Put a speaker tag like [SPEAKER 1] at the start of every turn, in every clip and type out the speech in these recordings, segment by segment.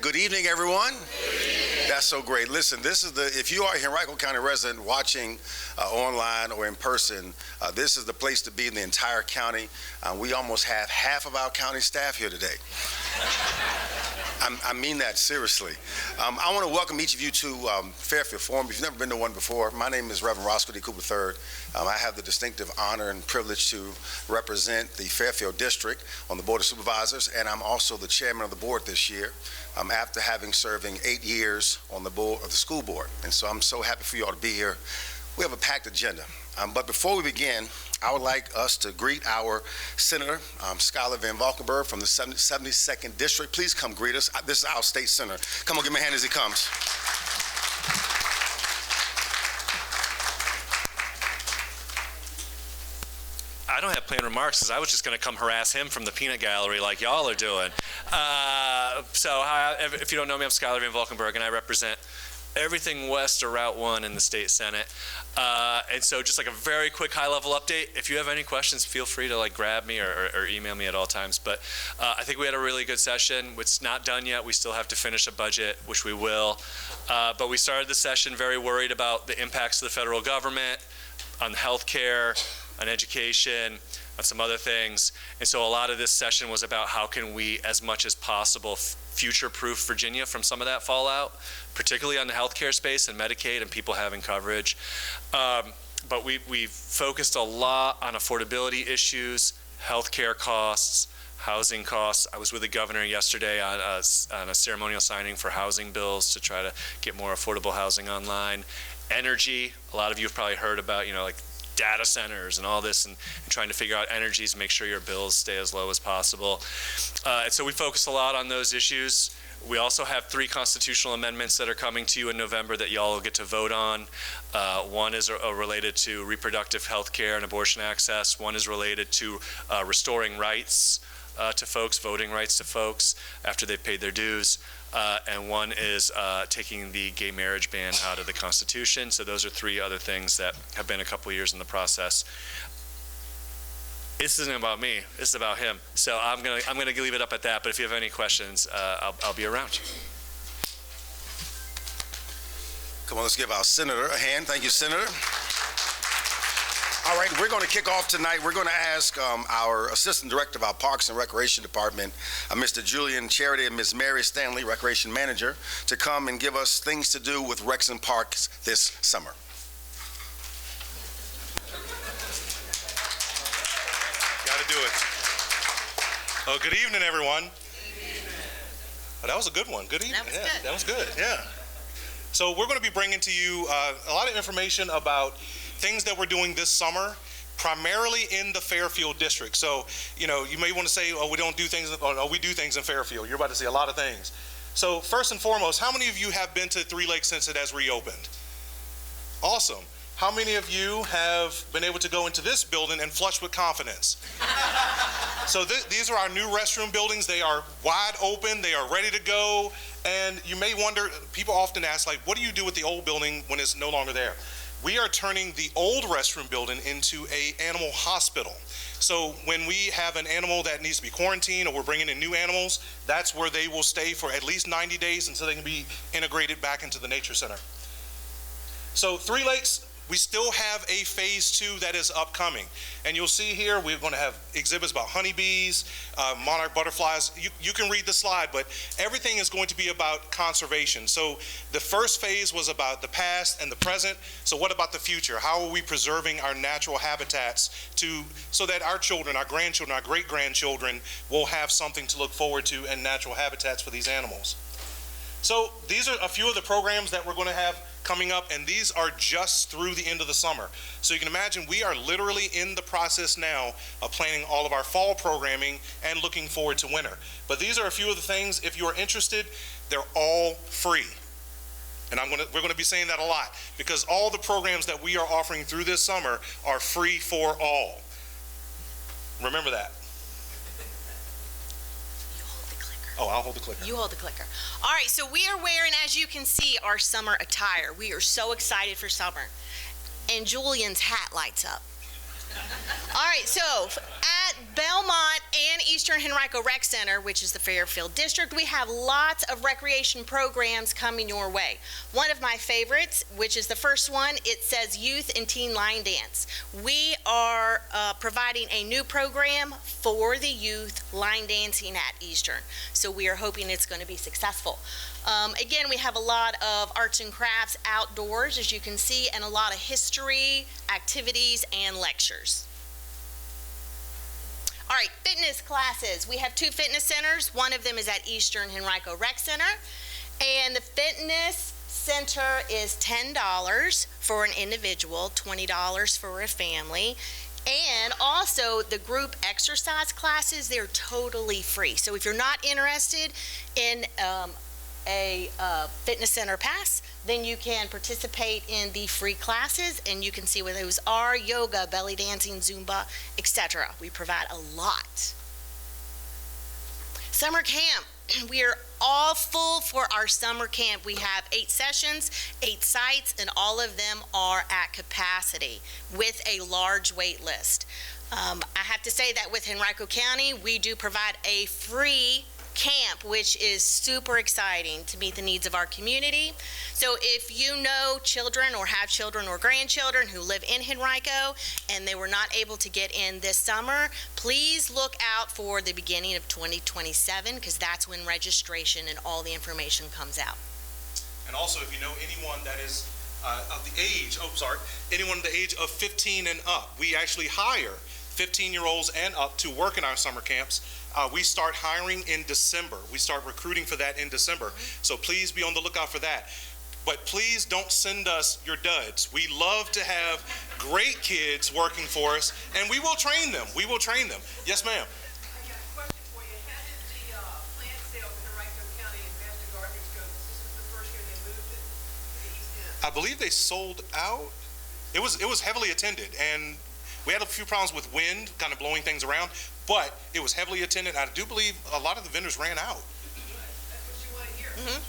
[SPEAKER 1] Good evening, everyone. That's so great. Listen, this is if you are a Henrico County resident watching online or in person, this is the place to be in the entire county. We almost have half of our county staff here today. I mean that seriously. I want to welcome each of you to Fairfield Forum. If you've never been to one before, my name is Reverend Roscoe D III. I have the distinctive honor and privilege to represent the Fairfield District on the Board of Supervisors, and I'm also the chairman of the board this year, after having serving 8 years on the board of the school board. And so I'm so happy for you all to be here. We have a packed agenda. But before we begin, I would like us to greet our Senator, Schuyler Van Valkenburg from the 72nd District. Please come greet us. This is our state senator. Come on, give him a hand as he comes.
[SPEAKER 2] I don't have planned remarks because I was just going to come harass him from the peanut gallery like y'all are doing. If you don't know me, I'm Schuyler Van Valkenburg, and I represent everything west of Route 1 in the state Senate. And so just like a very quick high-level update. If you have any questions, feel free to grab me or email me at all times. But I think we had a really good session. It's not done yet. We still have to finish a budget, which we will. But we started the session very worried about the impacts of the federal government on healthcare, on education, on some other things. And so a lot of this session was about how can we, as much as possible, future-proof Virginia from some of that fallout, particularly on the healthcare space and Medicaid and people having coverage. But we've focused a lot on affordability issues, healthcare costs, housing costs. I was with the governor yesterday on a ceremonial signing for housing bills to try to get more affordable housing online. Energy, a lot of you have probably heard about, data centers and all this, and trying to figure out energies, make sure your bills stay as low as possible. And so we focus a lot on those issues. We also have 3 constitutional amendments that are coming to you in November that y'all will get to vote on. One is related to reproductive health care and abortion access. One is related to restoring rights to folks, voting rights to folks after they've paid their dues. And one is taking the gay marriage ban out of the Constitution. So those are 3 other things that have been a couple years in the process. This isn't about me. This is about him. So I'm gonna leave it up at that. But if you have any questions, I'll be around.
[SPEAKER 1] Come on, let's give our senator a hand. Thank you, Senator. All right, we're going to kick off tonight. We're going to ask our Assistant Director of our Parks and Recreation Department, Mr. Julian Charity, and Ms. Mary Stanley, Recreation Manager, to come and give us things to do with Recs and Parks this summer.
[SPEAKER 3] Got to do it. Oh, good evening, everyone. Good evening. Oh, that was a good one. Good evening.
[SPEAKER 4] That was good.
[SPEAKER 3] That was good, yeah. So we're going to be bringing to you a lot of information about things that we're doing this summer, primarily in the Fairfield district. So, you may want to say, oh, we don't do things, oh, we do things in Fairfield. You're about to see a lot of things. So first and foremost, how many of you have been to Three Lakes since it has reopened? Awesome. How many of you have been able to go into this building and flush with confidence? So these are our new restroom buildings. They are wide open. They are ready to go. And you may wonder, people often ask, what do you do with the old building when it's no longer there? We are turning the old restroom building into an animal hospital. So when we have an animal that needs to be quarantined or we're bringing in new animals, that's where they will stay for at least 90 days until they can be integrated back into the nature center. So Three Lakes, we still have a phase 2 that is upcoming. And you'll see here, we're going to have exhibits about honeybees, monarch butterflies. You can read the slide, but everything is going to be about conservation. So the first phase was about the past and the present. So what about the future? How are we preserving our natural habitats so that our children, our grandchildren, our great-grandchildren will have something to look forward to and natural habitats for these animals? So these are a few of the programs that we're going to have coming up, and these are just through the end of the summer. So you can imagine we are literally in the process now of planning all of our fall programming and looking forward to winter. But these are a few of the things. If you are interested, they're all free. And we're going to be saying that a lot, because all the programs that we are offering through this summer are free for all. Remember that. Oh, I'll hold the clicker.
[SPEAKER 4] You hold the clicker. All right, so we are wearing, as you can see, our summer attire. We are so excited for summer. And Julian's hat lights up. All right, so At Belmont and Eastern Henrico Rec Center, which is the Fairfield District, we have lots of recreation programs coming your way. One of my favorites, which is the first one, it says Youth and Teen Line Dance. We are providing a new program for the youth line dancing at Eastern. So we are hoping it's going to be successful. Again, we have a lot of arts and crafts outdoors, as you can see, and a lot of history, activities, and lectures. All right, fitness classes. We have 2 fitness centers. One of them is at Eastern Henrico Rec Center. And the fitness center is $10 for an individual, $20 for a family. And also the group exercise classes, they're totally free. So if you're not interested in a fitness center pass, then you can participate in the free classes, and you can see what those are: yoga, belly dancing, Zumba, etc. We provide a lot. Summer camp. We are all full for our summer camp. We have 8 sessions, 8 sites, and all of them are at capacity with a large wait list. I have to say that with Henrico County, we do provide a free camp, which is super exciting to meet the needs of our community. So if you know children or have children or grandchildren who live in Henrico and they were not able to get in this summer, please look out for the beginning of 2027, because that's when registration and all the information comes out.
[SPEAKER 3] And also, if you know anyone that is of the age, anyone the age of 15 and up, we actually hire 15-year-olds and up to work in our summer camps. We start hiring in December. We start recruiting for that in December. So please be on the lookout for that. But please don't send us your duds. We love to have great kids working for us, and we will train them. We will train them. Yes, ma'am.
[SPEAKER 5] I got a question for you. How did the plant sales in Henrico County and Master Garbage go? This was the first year they moved it to the East End.
[SPEAKER 3] I believe they sold out. It was heavily attended, and we had a few problems with wind, kind of blowing things around, but it was heavily attended. I do believe a lot of the vendors ran out.
[SPEAKER 5] That's what you want to hear.
[SPEAKER 4] Mm-hmm.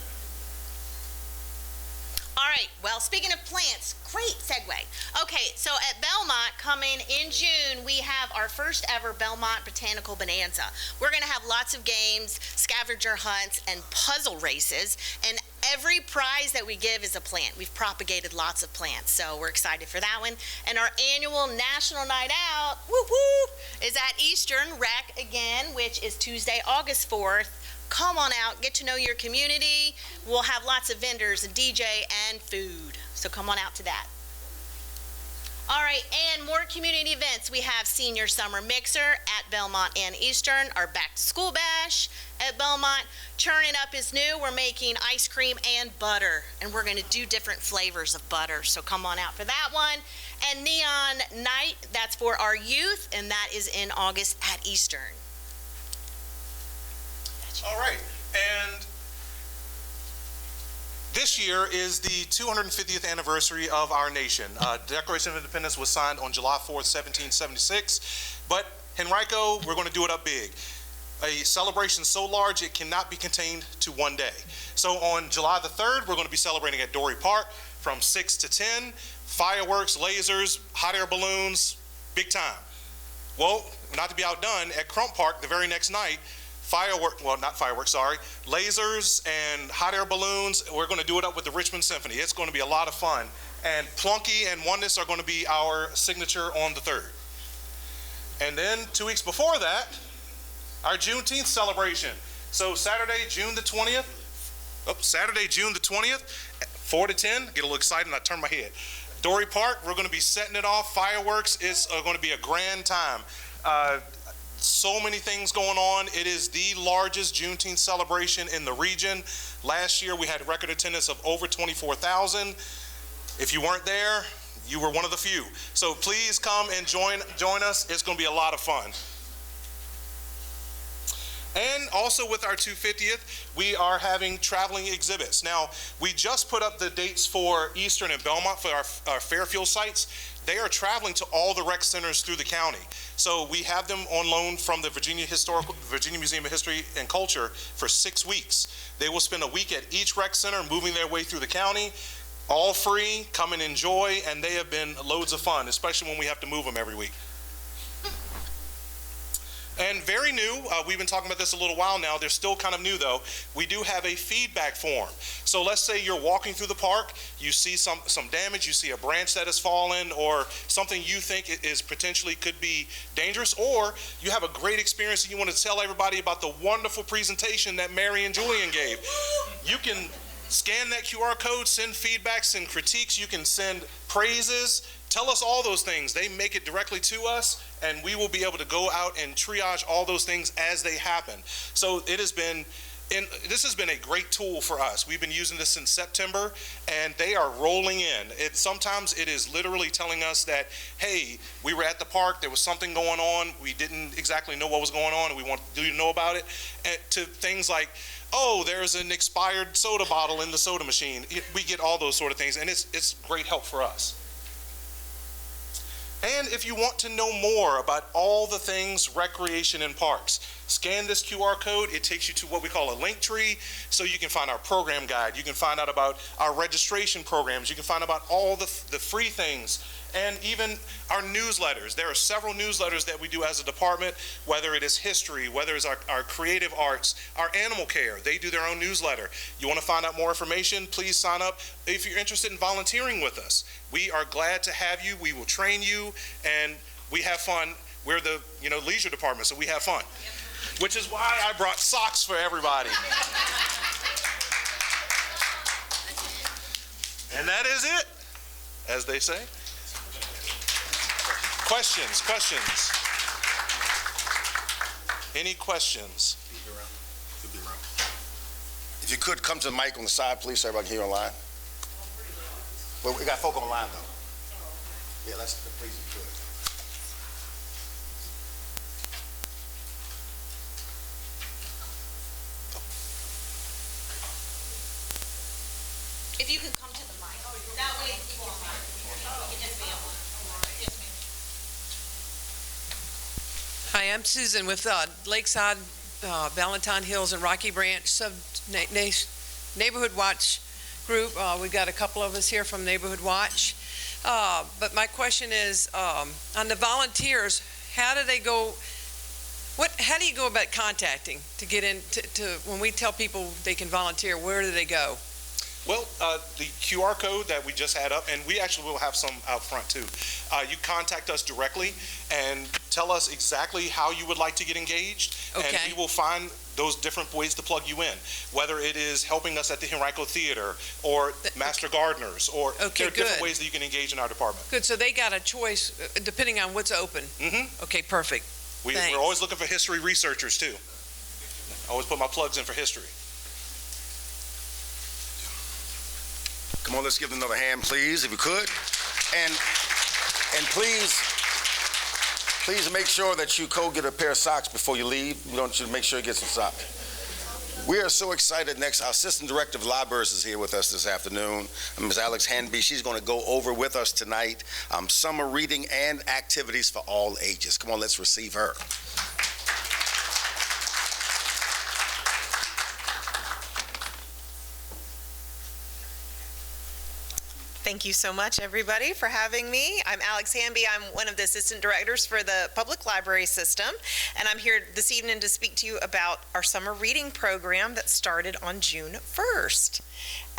[SPEAKER 4] All right, well, speaking of plants, great segue. Okay, so at Belmont, coming in June, we have our first ever Belmont Botanical Bonanza. We're going to have lots of games, scavenger hunts, and puzzle races, and every prize that we give is a plant. We've propagated lots of plants, so we're excited for that one. And our annual National Night Out, whoop whoop, is at Eastern Rec again, which is Tuesday, August 4th. Come on out, get to know your community. We'll have lots of vendors, a DJ, and food. So come on out to that. All right, and more community events. We have Senior Summer Mixer at Belmont and Eastern, our Back to School Bash at Belmont. Churning Up is new. We're making ice cream and butter, and we're going to do different flavors of butter. So come on out for that one. And Neon Night, that's for our youth, and that is in August at Eastern.
[SPEAKER 3] All right, and this year is the 250th anniversary of our nation. Declaration of Independence was signed on July 4th, 1776, but Henrico, we're going to do it up big. A celebration so large it cannot be contained to one day. So on July the 3rd, we're going to be celebrating at Dory Park from 6 to 10. Fireworks, lasers, hot air balloons, big time. Well, not to be outdone, at Crump Park the very next night, lasers and hot air balloons. We're going to do it up with the Richmond Symphony. It's going to be a lot of fun. And Plunky and Oneness are going to be our signature on the 3rd. And then 2 weeks before that, our Juneteenth celebration. So Saturday, June the 20th, 4 to 10, get a little excited and I turn my head. Dory Park, we're going to be setting it off. Fireworks is going to be a grand time. So many things going on. It is the largest Juneteenth celebration in the region. Last year we had a record attendance of over 24,000. If you weren't there, you were one of the few. So please come and join us. It's going to be a lot of fun. And also with our 250th, we are having traveling exhibits. Now, we just put up the dates for Eastern and Belmont for our Fairfield sites. They are traveling to all the rec centers through the county. So we have them on loan from the Virginia Museum of History and Culture for 6 weeks. They will spend a week at each rec center, moving their way through the county, all free, come and enjoy, and they have been loads of fun, especially when we have to move them every week. And very new, we've been talking about this a little while now, they're still kind of new though, we do have a feedback form. So let's say you're walking through the park, you see some damage, you see a branch that has fallen, or something you think is potentially could be dangerous, or you have a great experience and you want to tell everybody about the wonderful presentation that Mary and Julian gave. You can scan that QR code, send feedback, send critiques, you can send praises, tell us all those things. They make it directly to us, and we will be able to go out and triage all those things as they happen. So this has been a great tool for us. We've been using this since September, and they are rolling in. Sometimes it is literally telling us that, hey, we were at the park, there was something going on, we didn't exactly know what was going on, and we want you to know about it, and to things like, oh, there's an expired soda bottle in the soda machine. We get all those sort of things, and it's great help for us. And if you want to know more about all the things recreation and parks, scan this QR code. It takes you to what we call a link tree, so you can find our program guide. You can find out about our registration programs. You can find out about all the free things, and even our newsletters. There are several newsletters that we do as a department, whether it is history, whether it's our creative arts, our animal care. They do their own newsletter. You want to find out more information, please sign up. If you're interested in volunteering with us, we are glad to have you. We will train you, and we have fun. We're the leisure department, so we have fun. Which is why I brought socks for everybody. And that is it, as they say. Questions? Any questions?
[SPEAKER 1] If you could come to the mic on the side, please, so everybody can hear online. Well, we got folk online, though. Yeah, please, if you could.
[SPEAKER 4] If you could come to the mic, that way people online can just be on. Yes, ma'am.
[SPEAKER 6] Hi, I'm Susan with Lakeside, Valentine Hills, and Rocky Branch Neighborhood Watch Group. We've got a couple of us here from Neighborhood Watch. But my question is, on the volunteers, how do you go about contacting to get in to when we tell people they can volunteer, where do they go?
[SPEAKER 3] Well, the QR code that we just had up, and we actually will have some out front too. You contact us directly and tell us exactly how you would like to get engaged,
[SPEAKER 6] okay,
[SPEAKER 3] and we will find those different ways to plug you in, whether it is helping us at the Henrico Theater or Master Gardeners, or there are different ways that you can engage in our department.
[SPEAKER 6] Good, so they got a choice depending on what's open.
[SPEAKER 3] Mm-hmm.
[SPEAKER 6] Okay, perfect.
[SPEAKER 3] We're always looking for history researchers too. I always put my plugs in for history.
[SPEAKER 1] Come on, let's give them another hand, please, if you could. And please make sure that you get a pair of socks before you leave. We want you to make sure you get some socks. We are so excited. Next, our Assistant Director of Libraries is here with us this afternoon, Ms. Alex Hanby. She's going to go over with us tonight summer reading and activities for all ages. Come on, let's receive her.
[SPEAKER 7] Thank you so much, everybody, for having me. I'm Alex Hanby. I'm one of the assistant directors for the public library system, and I'm here this evening to speak to you about our summer reading program that started on June 1st.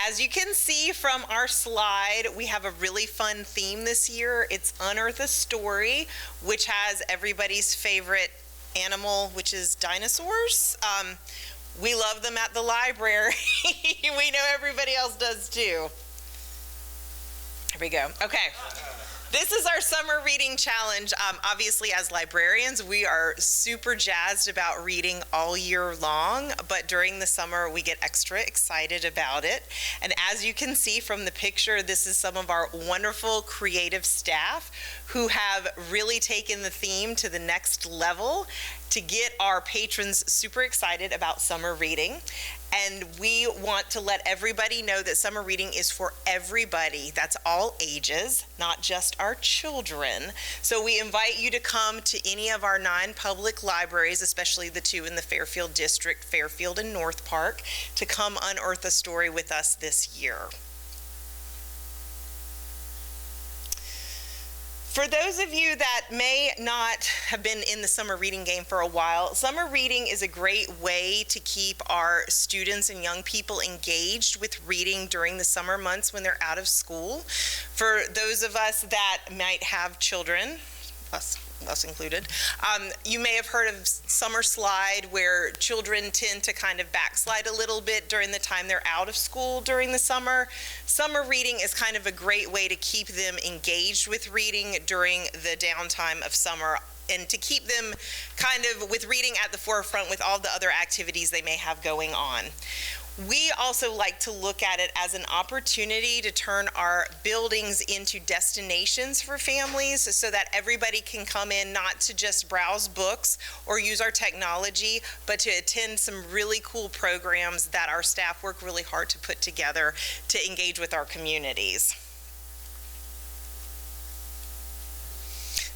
[SPEAKER 7] As you can see from our slide, we have a really fun theme this year. It's Unearth a Story, which has everybody's favorite animal, which is dinosaurs. We love them at the library. We know everybody else does too. Here we go. Okay. This is our summer reading challenge. Obviously, as librarians, we are super jazzed about reading all year long, but during the summer, we get extra excited about it. And as you can see from the picture, this is some of our wonderful creative staff who have really taken the theme to the next level to get our patrons super excited about summer reading. And we want to let everybody know that summer reading is for everybody. That's all ages, not just our children. So we invite you to come to any of our 9 public libraries, especially the 2 in the Fairfield district, Fairfield and North Park, to come unearth a story with us this year. For those of you that may not have been in the summer reading game for a while, summer reading is a great way to keep our students and young people engaged with reading during the summer months when they're out of school. For those of us that might have children, us included, you may have heard of summer slide, where children tend to kind of backslide a little bit during the time they're out of school during the summer. Summer reading is kind of a great way to keep them engaged with reading during the downtime of summer, and to keep them kind of with reading at the forefront with all the other activities they may have going on. We also like to look at it as an opportunity to turn our buildings into destinations for families, so that everybody can come in not to just browse books or use our technology, but to attend some really cool programs that our staff work really hard to put together to engage with our communities.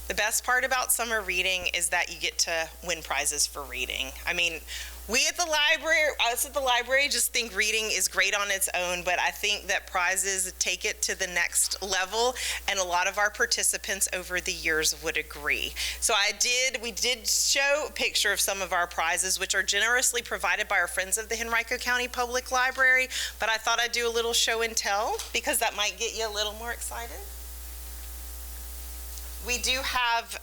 [SPEAKER 7] The best part about summer reading is that you get to win prizes for reading. I mean, us at the library just think reading is great on its own, but I think that prizes take it to the next level, and a lot of our participants over the years would agree. So we did show a picture of some of our prizes, which are generously provided by our friends of the Henrico County Public Library, but I thought I'd do a little show and tell, because that might get you a little more excited. We do have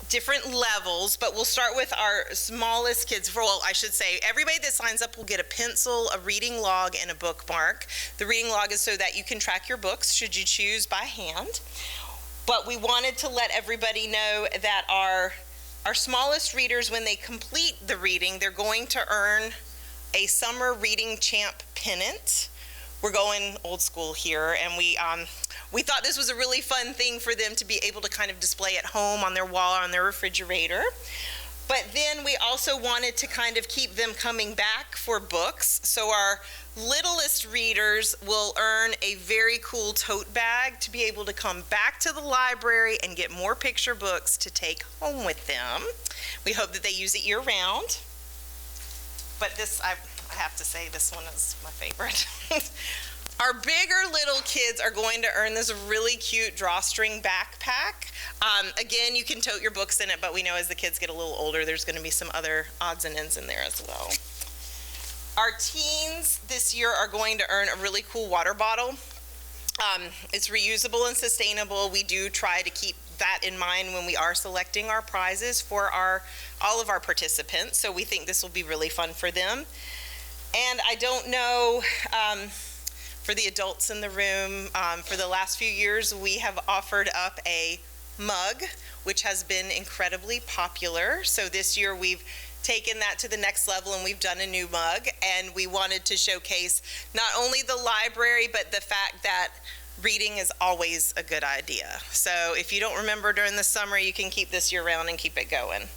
[SPEAKER 7] different levels, but we'll start with our smallest kids. Well, I should say, everybody that signs up will get a pencil, a reading log, and a bookmark. The reading log is so that you can track your books, should you choose by hand. But we wanted to let everybody know that our smallest readers, when they complete the reading, they're going to earn a Summer Reading Champ pennant. We're going old school here, and we thought this was a really fun thing for them to be able to kind of display at home on their wall or on their refrigerator. But then we also wanted to kind of keep them coming back for books. So our littlest readers will earn a very cool tote bag to be able to come back to the library and get more picture books to take home with them. We hope that they use it year round. But this, I have to say, this one is my favorite. Our bigger little kids are going to earn this really cute drawstring backpack. Again, you can tote your books in it, but we know as the kids get a little older, there's going to be some other odds and ends in there as well. Our teens this year are going to earn a really cool water bottle. It's reusable and sustainable. We do try to keep that in mind when we are selecting our prizes for all of our participants, so we think this will be really fun for them. And I don't know, for the adults in the room, for the last few years, we have offered up a mug, which has been incredibly popular. So this year we've taken that to the next level, and we've done a new mug, and we wanted to showcase not only the library, but the fact that reading is always a good idea. So if you don't remember during the summer, you can keep this year round and keep it going.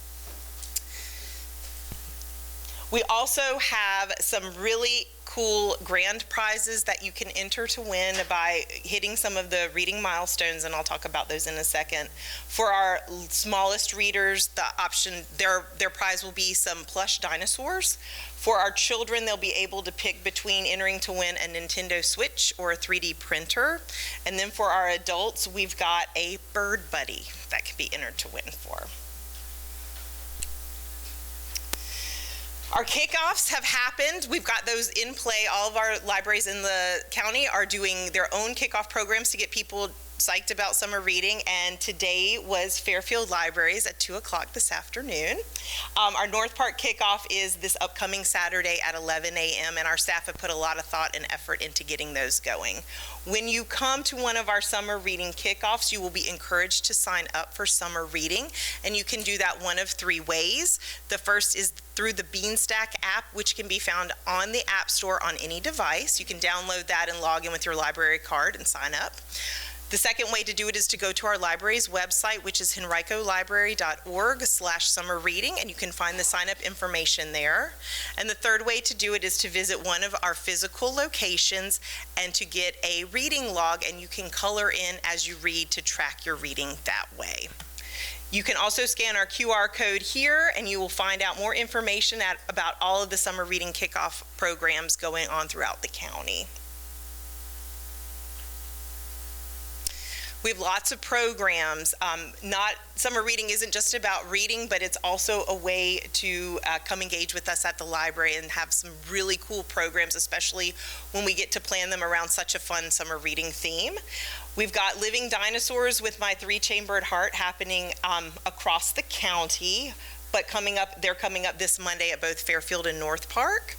[SPEAKER 7] We also have some really cool grand prizes that you can enter to win by hitting some of the reading milestones, and I'll talk about those in a second. For our smallest readers, the option, their prize will be some plush dinosaurs. For our children, they'll be able to pick between entering to win a Nintendo Switch or a 3D printer. And then for our adults, we've got a bird buddy that can be entered to win for. Our kickoffs have happened. We've got those in play. All of our libraries in the county are doing their own kickoff programs to get people psyched about summer reading, and today was Fairfield Libraries at 2 o'clock this afternoon. Our North Park kickoff is this upcoming Saturday at 11 a.m., and our staff have put a lot of thought and effort into getting those going. When you come to one of our summer reading kickoffs, you will be encouraged to sign up for summer reading, and you can do that one of three ways. The first is through the Beanstack app, which can be found on the App Store on any device. You can download that and log in with your library card and sign up. The second way to do it is to go to our library's website, which is henricolibrary.org/summer reading, and you can find the sign-up information there. And the third way to do it is to visit one of our physical locations and to get a reading log, and you can color in as you read to track your reading that way. You can also scan our QR code here, and you will find out more information about all of the summer reading kickoff programs going on throughout the county. We have lots of programs. Summer reading isn't just about reading, but it's also a way to come engage with us at the library and have some really cool programs, especially when we get to plan them around such a fun summer reading theme. We've got Living Dinosaurs with My Three-Chambered Heart happening across the county, but they're coming up this Monday at both Fairfield and North Park.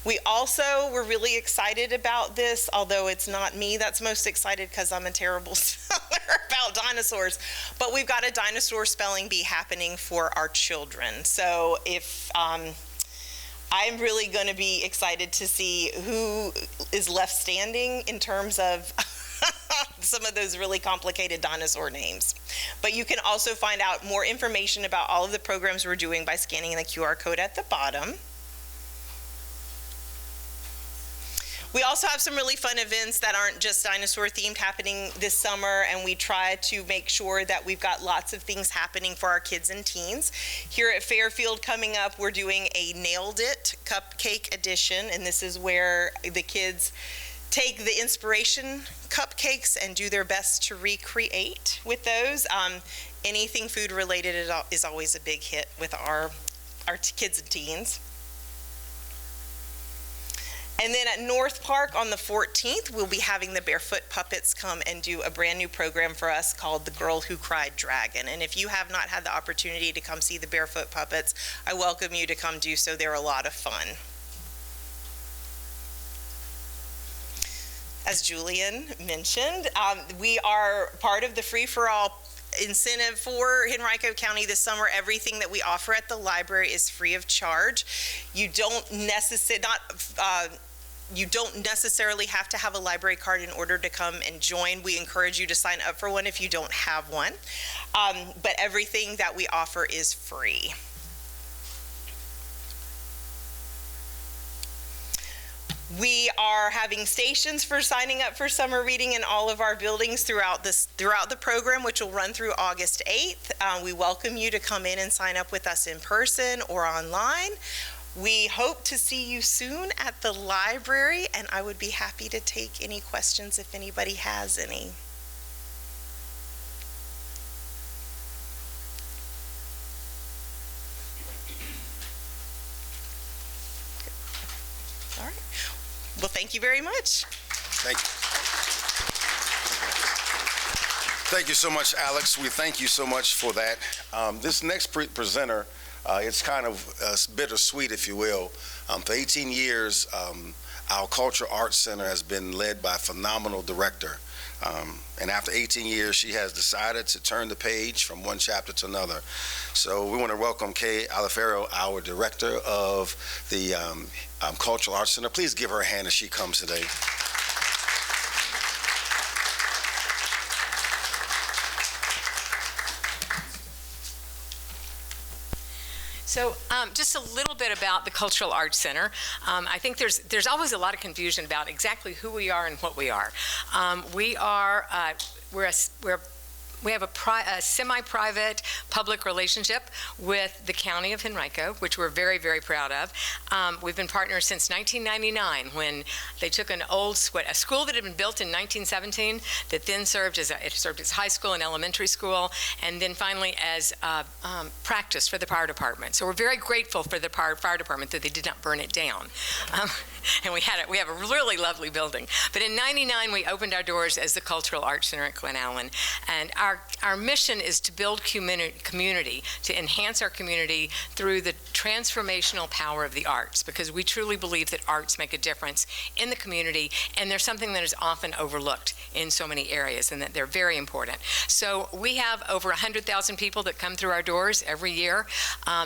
[SPEAKER 7] We're really excited about this, although it's not me that's most excited because I'm a terrible speller about dinosaurs. But we've got a dinosaur spelling bee happening for our children. So I'm really going to be excited to see who is left standing in terms of some of those really complicated dinosaur names. But you can also find out more information about all of the programs we're doing by scanning the QR code at the bottom. We also have some really fun events that aren't just dinosaur themed happening this summer, and we try to make sure that we've got lots of things happening for our kids and teens. Here at Fairfield coming up, we're doing a Nailed It Cupcake Edition, and this is where the kids take the inspiration cupcakes and do their best to recreate with those. Anything food related is always a big hit with our kids and teens. And then at North Park on the 14th, we'll be having the Barefoot Puppets come and do a brand new program for us called The Girl Who Cried Dragon. And if you have not had the opportunity to come see the Barefoot Puppets, I welcome you to come do so. They're a lot of fun. As Julian mentioned, we are part of the Free for All incentive for Henrico County this summer. Everything that we offer at the library is free of charge. You don't necessarily have to have a library card in order to come and join. We encourage you to sign up for one if you don't have one. But everything that we offer is free. We are having stations for signing up for summer reading in all of our buildings throughout the program, which will run through August 8th. We welcome you to come in and sign up with us in person or online. We hope to see you soon at the library, and I would be happy to take any questions if anybody has any. All right. Well, thank you very much.
[SPEAKER 1] Thank you. Thank you so much, Alex. We thank you so much for that. This next presenter, it's kind of bittersweet, if you will. For 18 years, our Cultural Arts Center has been led by a phenomenal director. And after 18 years, she has decided to turn the page from one chapter to another. So we want to welcome Kay Alifero, our director of the Cultural Arts Center. Please give her a hand as she comes today.
[SPEAKER 8] So just a little bit about the Cultural Arts Center. I think there's always a lot of confusion about exactly who we are and what we are. We have a semi-private public relationship with the County of Henrico, which we're very, very proud of. We've been partners since 1999, when they took a school that had been built in 1917 that then served as high school and elementary school, and then finally as practice for the fire department. So we're very grateful for the fire department that they did not burn it down. And we have a really lovely building. But in '99, we opened our doors as the Cultural Arts Center at Glen, and our mission is to build community, to enhance our community through the transformational power of the arts, because we truly believe that arts make a difference in the community, and they're something that is often overlooked in so many areas, and that they're very important. So we have over 100,000 people that come through our doors every year.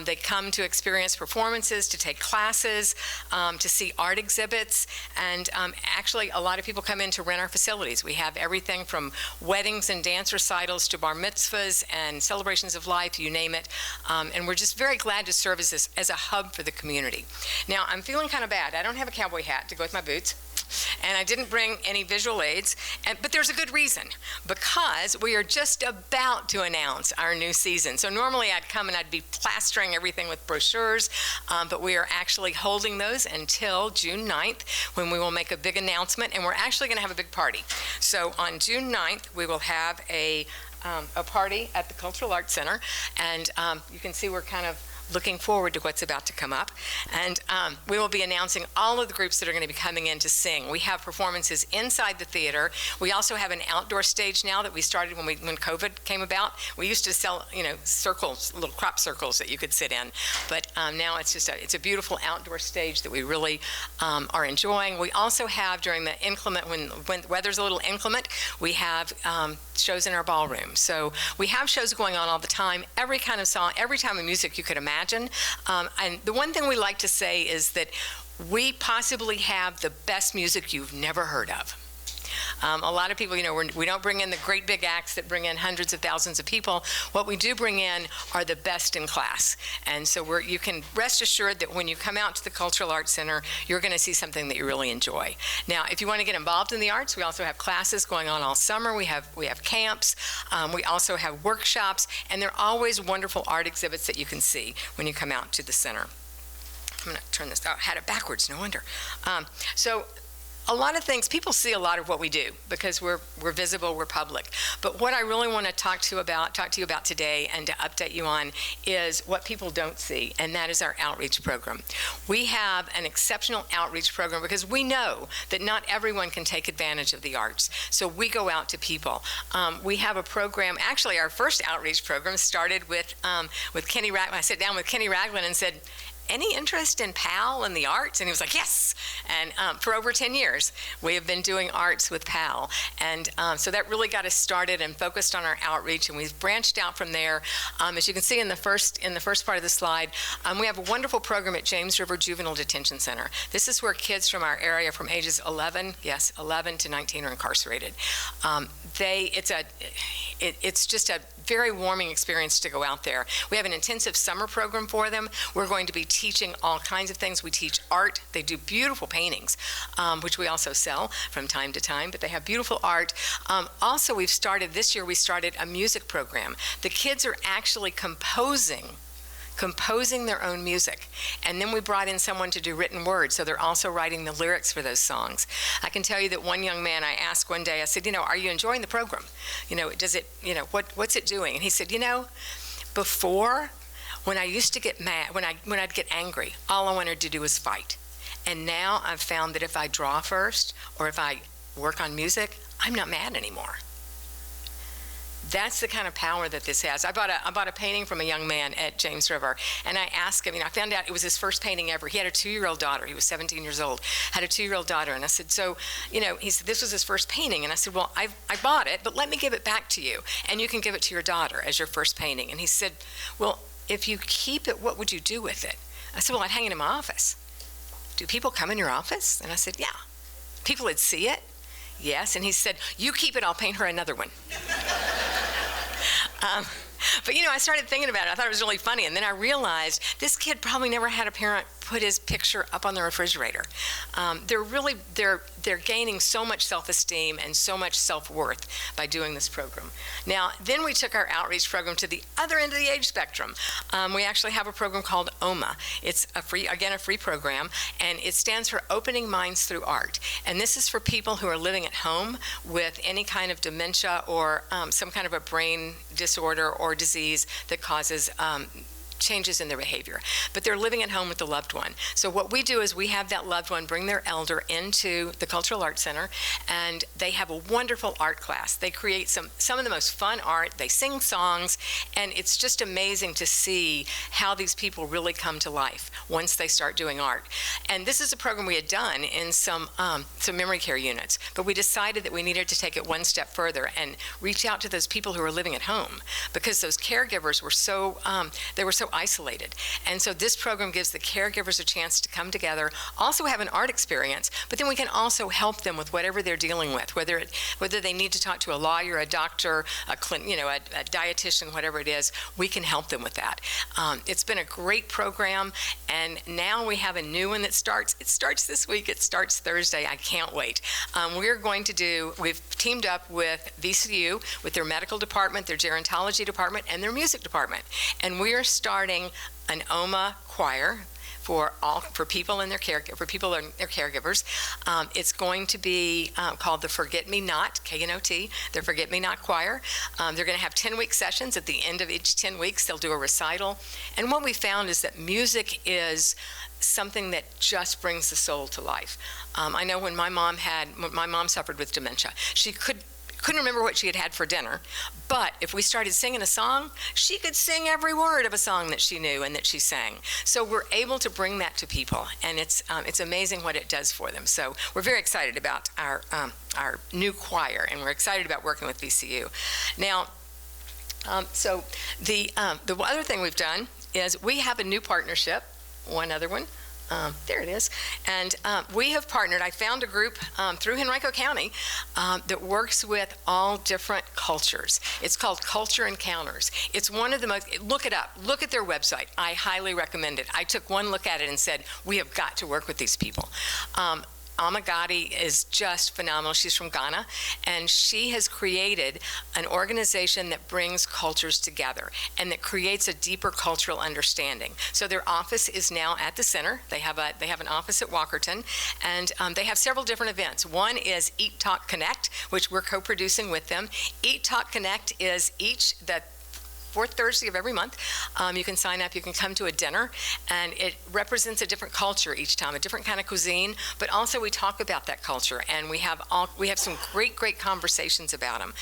[SPEAKER 8] They come to experience performances, to take classes, to see art exhibits, and actually a lot of people come in to rent our facilities. We have everything from weddings and dance recitals to bar mitzvahs and celebrations of life, you name it, and we're just very glad to serve as a hub for the community. Now, I'm feeling kind of bad. I don't have a cowboy hat to go with my boots, And I didn't bring any visual aids, but there's a good reason, because we are just about to announce our new season. So normally I'd come and I'd be plastering everything with brochures, but we are actually holding those until June 9th, when we will make a big announcement, and we're actually going to have a big party. So on June 9th, we will have a party at the Cultural Arts Center, and you can see we're kind of looking forward to what's about to come up. And we will be announcing all of the groups that are going to be coming in to sing. We have performances inside the theater. We also have an outdoor stage now that we started when COVID came about. We used to sell, circles, little crop circles that you could sit in. But now it's just it's a beautiful outdoor stage that we really are enjoying. We also have, during the inclement, when the weather's a little inclement, we have shows in our ballroom. So we have shows going on all the time, every kind of song, every time of music you could imagine. And the one thing we like to say is that we possibly have the best music you've never heard of. A lot of people, we don't bring in the great big acts that bring in hundreds of thousands of people. What we do bring in are the best in class. And so you can rest assured that when you come out to the Cultural Arts Center, you're going to see something that you really enjoy. Now, if you want to get involved in the arts, we also have classes going on all summer. We have camps. We also have workshops, and there are always wonderful art exhibits that you can see when you come out to the center. I'm going to turn this out. I had it backwards, no wonder. So a lot of things, people see a lot of what we do because we're visible, we're public. But what I really want to talk to you about today and to update you on is what people don't see, and that is our outreach program. We have an exceptional outreach program because we know that not everyone can take advantage of the arts. So we go out to people. We have a program, actually our first outreach program started with Kenny Ragland. I sat down with Kenny Ragland and said, any interest in PAL and the arts? And he was like, yes. And for over 10 years, we have been doing arts with PAL. And so that really got us started and focused on our outreach, and we've branched out from there. As you can see in the first part of the slide, we have a wonderful program at James River Juvenile Detention Center. This is where kids from our area from ages 11 to 19 are incarcerated. It's just a very warming experience to go out there. We have an intensive summer program for them. We're going to be teaching all kinds of things. We teach art. They do beautiful paintings, which we also sell from time to time, but they have beautiful art. Also, this year we started a music program. The kids are actually composing their own music. And then we brought in someone to do written words, so they're also writing the lyrics for those songs. I can tell you that one young man I asked one day, I said, are you enjoying the program? What's it doing? And he said, before, when I used to get mad, when I'd get angry, all I wanted to do was fight. And now I've found that if I draw first, or if I work on music, I'm not mad anymore. That's the kind of power that this has. I bought a painting from a young man at James River, and I asked him, I found out it was his first painting ever. He had a 2-year-old daughter. He was 17 years old, had a 2-year-old daughter. And I said, so, he said, this was his first painting. And I said, well, I bought it, but let me give it back to you, and you can give it to your daughter as your first painting. And he said, well, if you keep it, what would you do with it? I said, well, I'd hang it in my office. Do people come in your office? And I said, yeah. People would see it? Yes. And he said, you keep it, I'll paint her another one. But I started thinking about it. I thought it was really funny, and then I realized this kid probably never had a parent put his picture up on the refrigerator. They're gaining so much self-esteem and so much self-worth by doing this program. Now, then we took our outreach program to the other end of the age spectrum. We actually have a program called OMA. It's a free program, and it stands for Opening Minds Through Art. And this is for people who are living at home with any kind of dementia or some kind of a brain disorder or disease that causes changes in their behavior, but they're living at home with a loved one. So what we do is we have that loved one bring their elder into the Cultural Arts Center, and they have a wonderful art class. They create some of the most fun art. They sing songs, and it's just amazing to see how these people really come to life once they start doing art. And this is a program we had done in some memory care units, but we decided that we needed to take it one step further and reach out to those people who are living at home, because those caregivers were so so isolated. And so this program gives the caregivers a chance to come together, also have an art experience, but then we can also help them with whatever they're dealing with, whether they need to talk to a lawyer, a doctor, a dietitian, whatever it is, we can help them with that. It's been a great program, and now we have a new one that starts. It starts this week. It starts Thursday. I can't wait. We've teamed up with VCU, with their medical department, their gerontology department, and their music department. And we are starting an OMA choir for people and their caregivers. It's going to be called the Forget Me Not, K-N-O-T, the Forget Me Not Choir. They're going to have 10-week sessions. At the end of each 10 weeks, they'll do a recital. And what we found is that music is something that just brings the soul to life. I know when my mom suffered with dementia, she couldn't remember what she had had for dinner, but if we started singing a song, she could sing every word of a song that she knew and that she sang. So we're able to bring that to people, and it's amazing what it does for them. So we're very excited about our new choir, and we're excited about working with VCU. Now, so the other thing we've done is we have a new partnership, one other one. There it is. And we have partnered. I found a group through Henrico County that works with all different cultures. It's called Culture Encounters. It's one of the most, look it up. Look at their website. I highly recommend it. I took one look at it and said, we have got to work with these people. Amagati is just phenomenal. She's from Ghana, and she has created an organization that brings cultures together and that creates a deeper cultural understanding. So their office is now at the center. They have an office at Walkerton, and they have several different events. One is Eat Talk Connect, which we're co-producing with them. Eat Talk Connect is the fourth Thursday of every month. You can sign up, you can come to a dinner, and it represents a different culture each time, a different kind of cuisine, but also we talk about that culture, and we have some great conversations about them.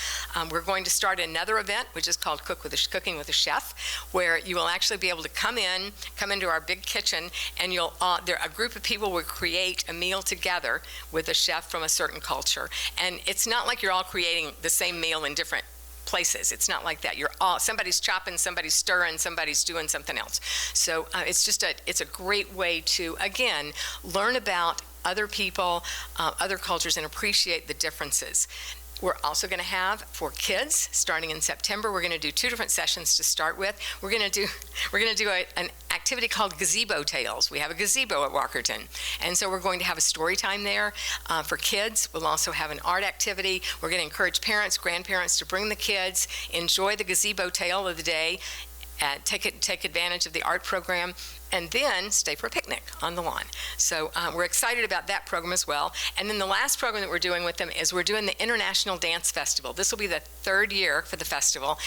[SPEAKER 8] We're going to start another event, which is called Cooking with a Chef, where you will actually be able to come into our big kitchen, and a group of people will create a meal together with a chef from a certain culture. And it's not like you're all creating the same meal in different places. It's not like that. Somebody's chopping, somebody's stirring, somebody's doing something else. So it's a great way to, again, learn about other people, other cultures, and appreciate the differences. We're also going to have, for kids, starting in September, we're going to do 2 different sessions to start with. We're going to do an activity called Gazebo Tales. We have a gazebo at Walkerton, and so we're going to have a story time there for kids. We'll also have an art activity. We're going to encourage parents, grandparents to bring the kids, enjoy the gazebo tale of the day, take advantage of the art program, and then stay for a picnic on the lawn. So we're excited about that program as well. And then the last program that we're doing with them is we're doing the International Dance Festival. This will be the 3rd year for the festival.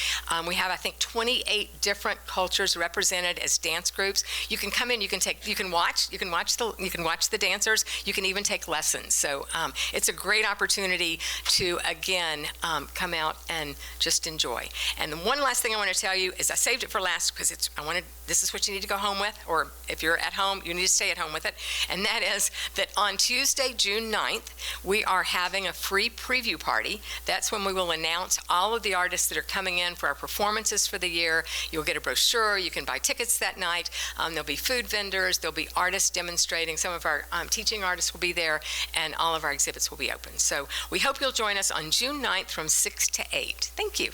[SPEAKER 8] We have, I think, 28 different cultures represented as dance groups. You can come in, you can watch the dancers. You can even take lessons. So it's a great opportunity to, again, come out and just enjoy. And the one last thing I want to tell you is I saved it for last because this is what you need to go home with, or if you're at home, you need to stay at home with it. And that is that on Tuesday, June 9th, we are having a free preview party. That's when we will announce all of the artists that are coming in for our performances for the year. You'll get a brochure. You can buy tickets that night. There'll be food vendors. There'll be artists demonstrating. Some of our teaching artists will be there, and all of our exhibits will be open. So we hope you'll join us on June 9th from 6 to 8. Thank you.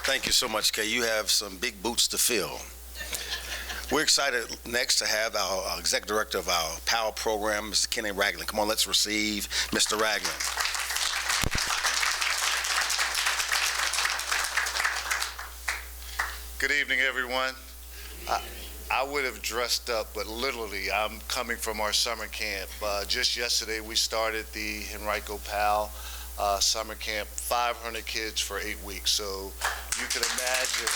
[SPEAKER 1] Thank you so much, Kay. You have some big boots to fill. We're excited next to have our Executive Director of our PAL program, Mr. Kenny Ragland. Come on, let's receive Mr. Ragland.
[SPEAKER 9] Good evening, everyone. I would have dressed up, but literally, I'm coming from our summer camp. Just yesterday, we started the Henrico PAL summer camp, 500 kids for 8 weeks. So you can imagine,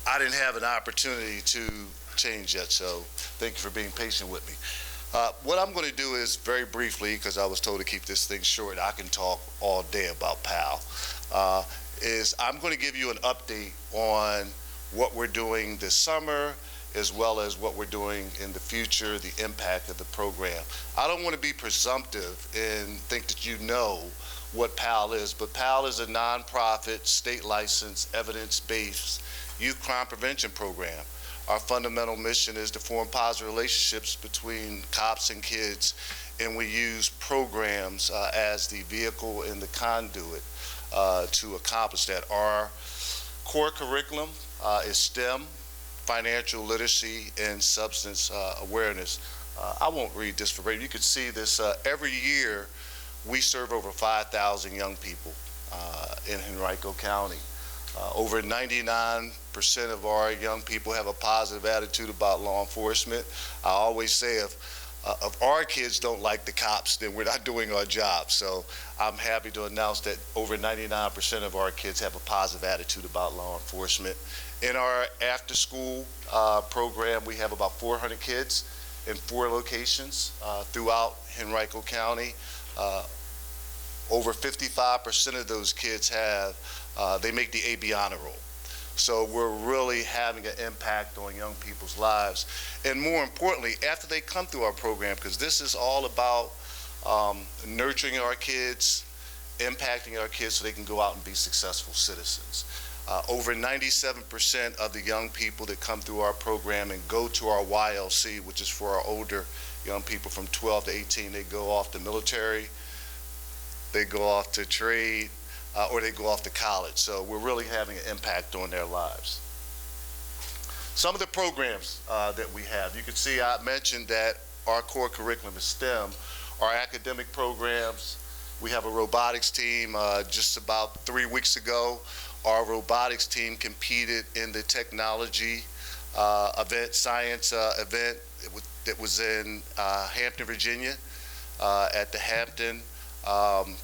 [SPEAKER 9] I didn't have an opportunity to change yet, so thank you for being patient with me. What I'm going to do is very briefly, because I was told to keep this thing short, I can talk all day about PAL, is I'm going to give you an update on what we're doing this summer as well as what we're doing in the future, the impact of the program. I don't want to be presumptive and think that you know what PAL is, but PAL is a nonprofit, state-licensed, evidence-based youth crime prevention program. Our fundamental mission is to form positive relationships between cops and kids, and we use programs as the vehicle and the conduit to accomplish that. Our core curriculum is STEM, financial literacy, and substance awareness. I won't read this verbatim. You can see this every year. We serve over 5,000 young people in Henrico County. Over 99% of our young people have a positive attitude about law enforcement. I always say if our kids don't like the cops, then we're not doing our job. So I'm happy to announce that over 99% of our kids have a positive attitude about law enforcement. In our after-school program, we have about 400 kids in 4 locations throughout Henrico County. Over 55% of those kids they make the AB honor roll. So we're really having an impact on young people's lives. And more importantly, after they come through our program, because this is all about nurturing our kids, impacting our kids so they can go out and be successful citizens. Over 97% of the young people that come through our program and go to our YLC, which is for our older young people from 12 to 18, they go off to military, they go off to trade, or they go off to college. So we're really having an impact on their lives. Some of the programs that we have, you can see I mentioned that our core curriculum is STEM. Our academic programs, we have a robotics team. Just about 3 weeks ago, our robotics team competed in the technology event, science event that was in Hampton, Virginia, at the Hampton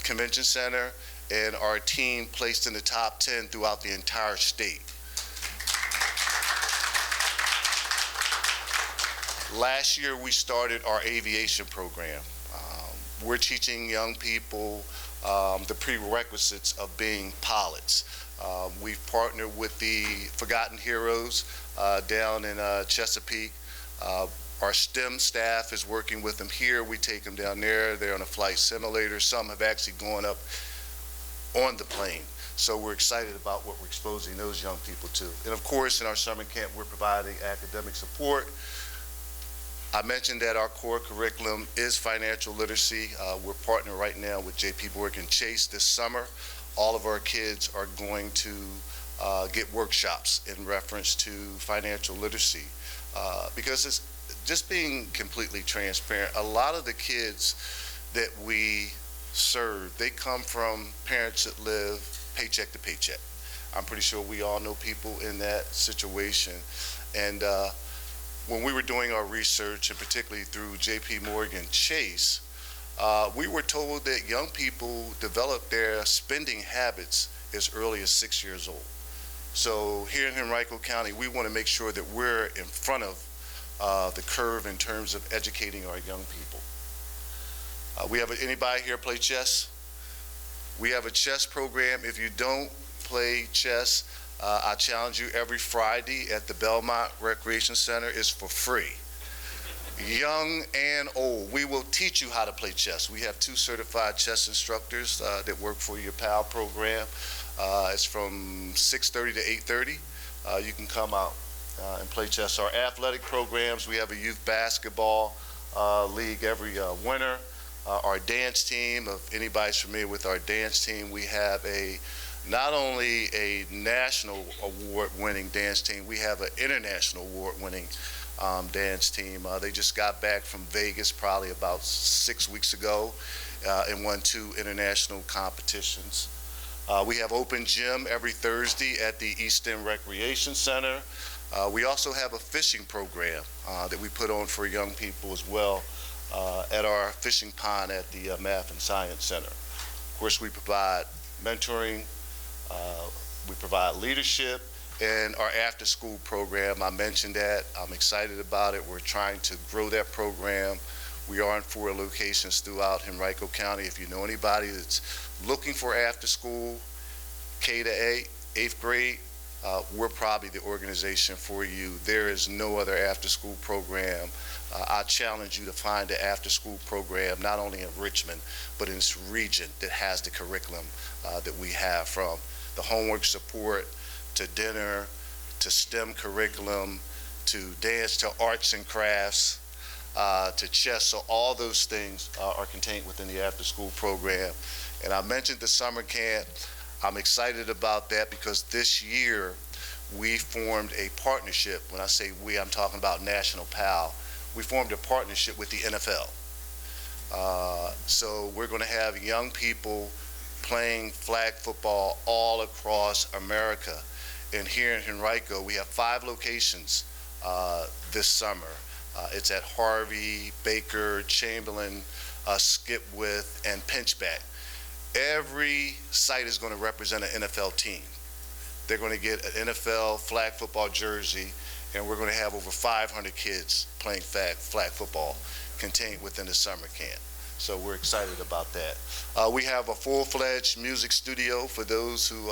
[SPEAKER 9] Convention Center, and our team placed in the top 10 throughout the entire state. Last year, we started our aviation program. We're teaching young people the prerequisites of being pilots. We've partnered with the Forgotten Heroes down in Chesapeake. Our STEM staff is working with them here. We take them down there. They're on a flight simulator. Some have actually gone up on the plane. So we're excited about what we're exposing those young people to. And of course, in our summer camp, we're providing academic support. I mentioned that our core curriculum is financial literacy. We're partnering right now with JP Morgan Chase this summer. All of our kids are going to get workshops in reference to financial literacy because it's just being completely transparent. A lot of the kids that we serve, they come from parents that live paycheck to paycheck. I'm pretty sure we all know people in that situation. And when we were doing our research, and particularly through JP Morgan Chase, we were told that young people develop their spending habits as early as 6 years old. So here in Henrico County, we want to make sure that we're in front of the curve in terms of educating our young people. We have anybody here play chess? We have a chess program. If you don't play chess, I challenge you every Friday at the Belmont Recreation Center. It's for free. Young and old, we will teach you how to play chess. We have 2 certified chess instructors that work for your PAL program. It's from 6:30 to 8:30. You can come out and play chess. Our athletic programs, we have a youth basketball league every winter. Our dance team, if anybody's familiar with our dance team, we have not only a national award-winning dance team, we have an international award-winning dance team. They just got back from Vegas probably about 6 weeks ago and won 2 international competitions. We have open gym every Thursday at the East End Recreation Center. We also have a fishing program that we put on for young people as well at our fishing pond at the Math and Science Center. Of course, we provide mentoring, we provide leadership, and our after-school program, I mentioned that. I'm excited about it. We're trying to grow that program. We are in 4 locations throughout Henrico County. If you know anybody that's looking for after-school, K to 8, 8th grade, we're probably the organization for you. There is no other after-school program. I challenge you to find an after-school program, not only in Richmond, but in this region that has the curriculum that we have, from the homework support to dinner to STEM curriculum to dance to arts and crafts to chess. So all those things are contained within the after-school program. And I mentioned the summer camp. I'm excited about that because this year we formed a partnership. When I say we, I'm talking about National PAL. We formed a partnership with the NFL. So we're going to have young people playing flag football all across America. And here in Henrico, we have 5 locations this summer. It's at Harvey, Baker, Chamberlain, Skipwith, and Pinchback. Every site is going to represent an NFL team. They're going to get an NFL flag football jersey, and we're going to have over 500 kids playing flag football contained within the summer camp. So we're excited about that. We have a full-fledged music studio for those who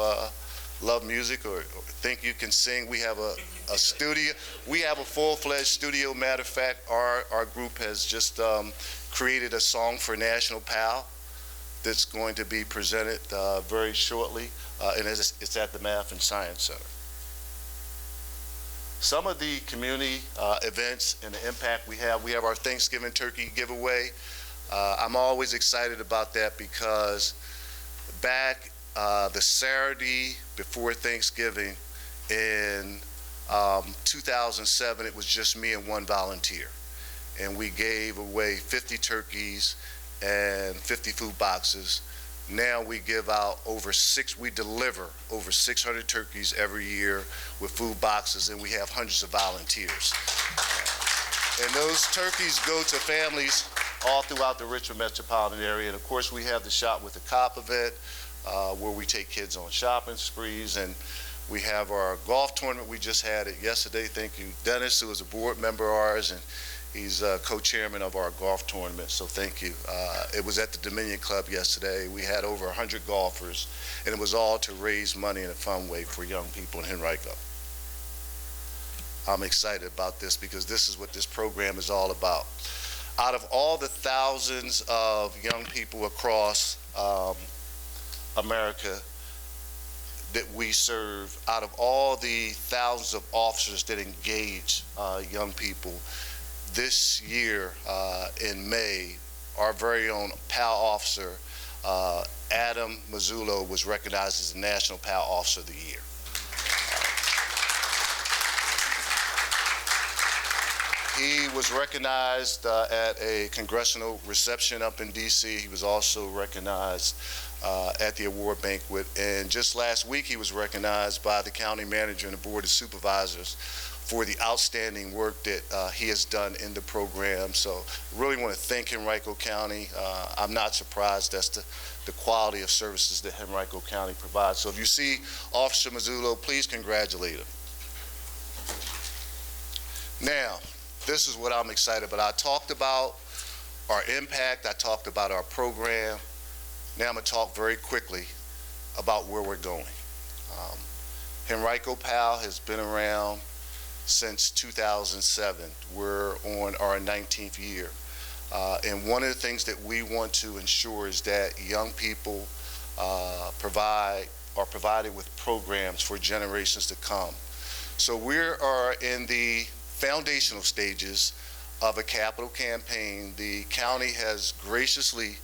[SPEAKER 9] love music or think you can sing. We have a studio. We have a full-fledged studio. Matter of fact, our group has just created a song for National PAL that's going to be presented very shortly, and it's at the Math and Science Center. Some of the community events and the impact we have our Thanksgiving turkey giveaway. I'm always excited about that because back the Saturday before Thanksgiving in 2007, it was just me and one volunteer. And we gave away 50 turkeys and 50 food boxes. Now we give out we deliver over 600 turkeys every year with food boxes, and we have hundreds of volunteers. And those turkeys go to families all throughout the Richmond metropolitan area. And of course, we have the Shop with the Cop event, where we take kids on shopping sprees, and we have our golf tournament. We just had it yesterday. Thank you, Dennis, who is a board member of ours, and he's co-chairman of our golf tournament, so thank you. It was at the Dominion Club yesterday. We had over 100 golfers, and it was all to raise money in a fun way for young people in Henrico. I'm excited about this because this is what this program is all about. Out of all the thousands of young people across America that we serve, out of all the thousands of officers that engage young people, this year in May, our very own PAL officer, Adam Mazzullo, was recognized as the National PAL Officer of the Year. He was recognized at a congressional reception up in D.C. He was also recognized at the award banquet. And just last week, he was recognized by the county manager and the board of supervisors for the outstanding work that he has done in the program. So I really want to thank Henrico County. I'm not surprised. That's the quality of services that Henrico County provides. So if you see Officer Mazzullo, please congratulate him. Now, this is what I'm excited about. I talked about our impact. I talked about our program. Now I'm going to talk very quickly about where we're going. Henrico PAL has been around since 2007. We're on our 19th year. And one of the things that we want to ensure is that young people are provided with programs for generations to come. So we are in the foundational stages of a capital campaign. The county has graciously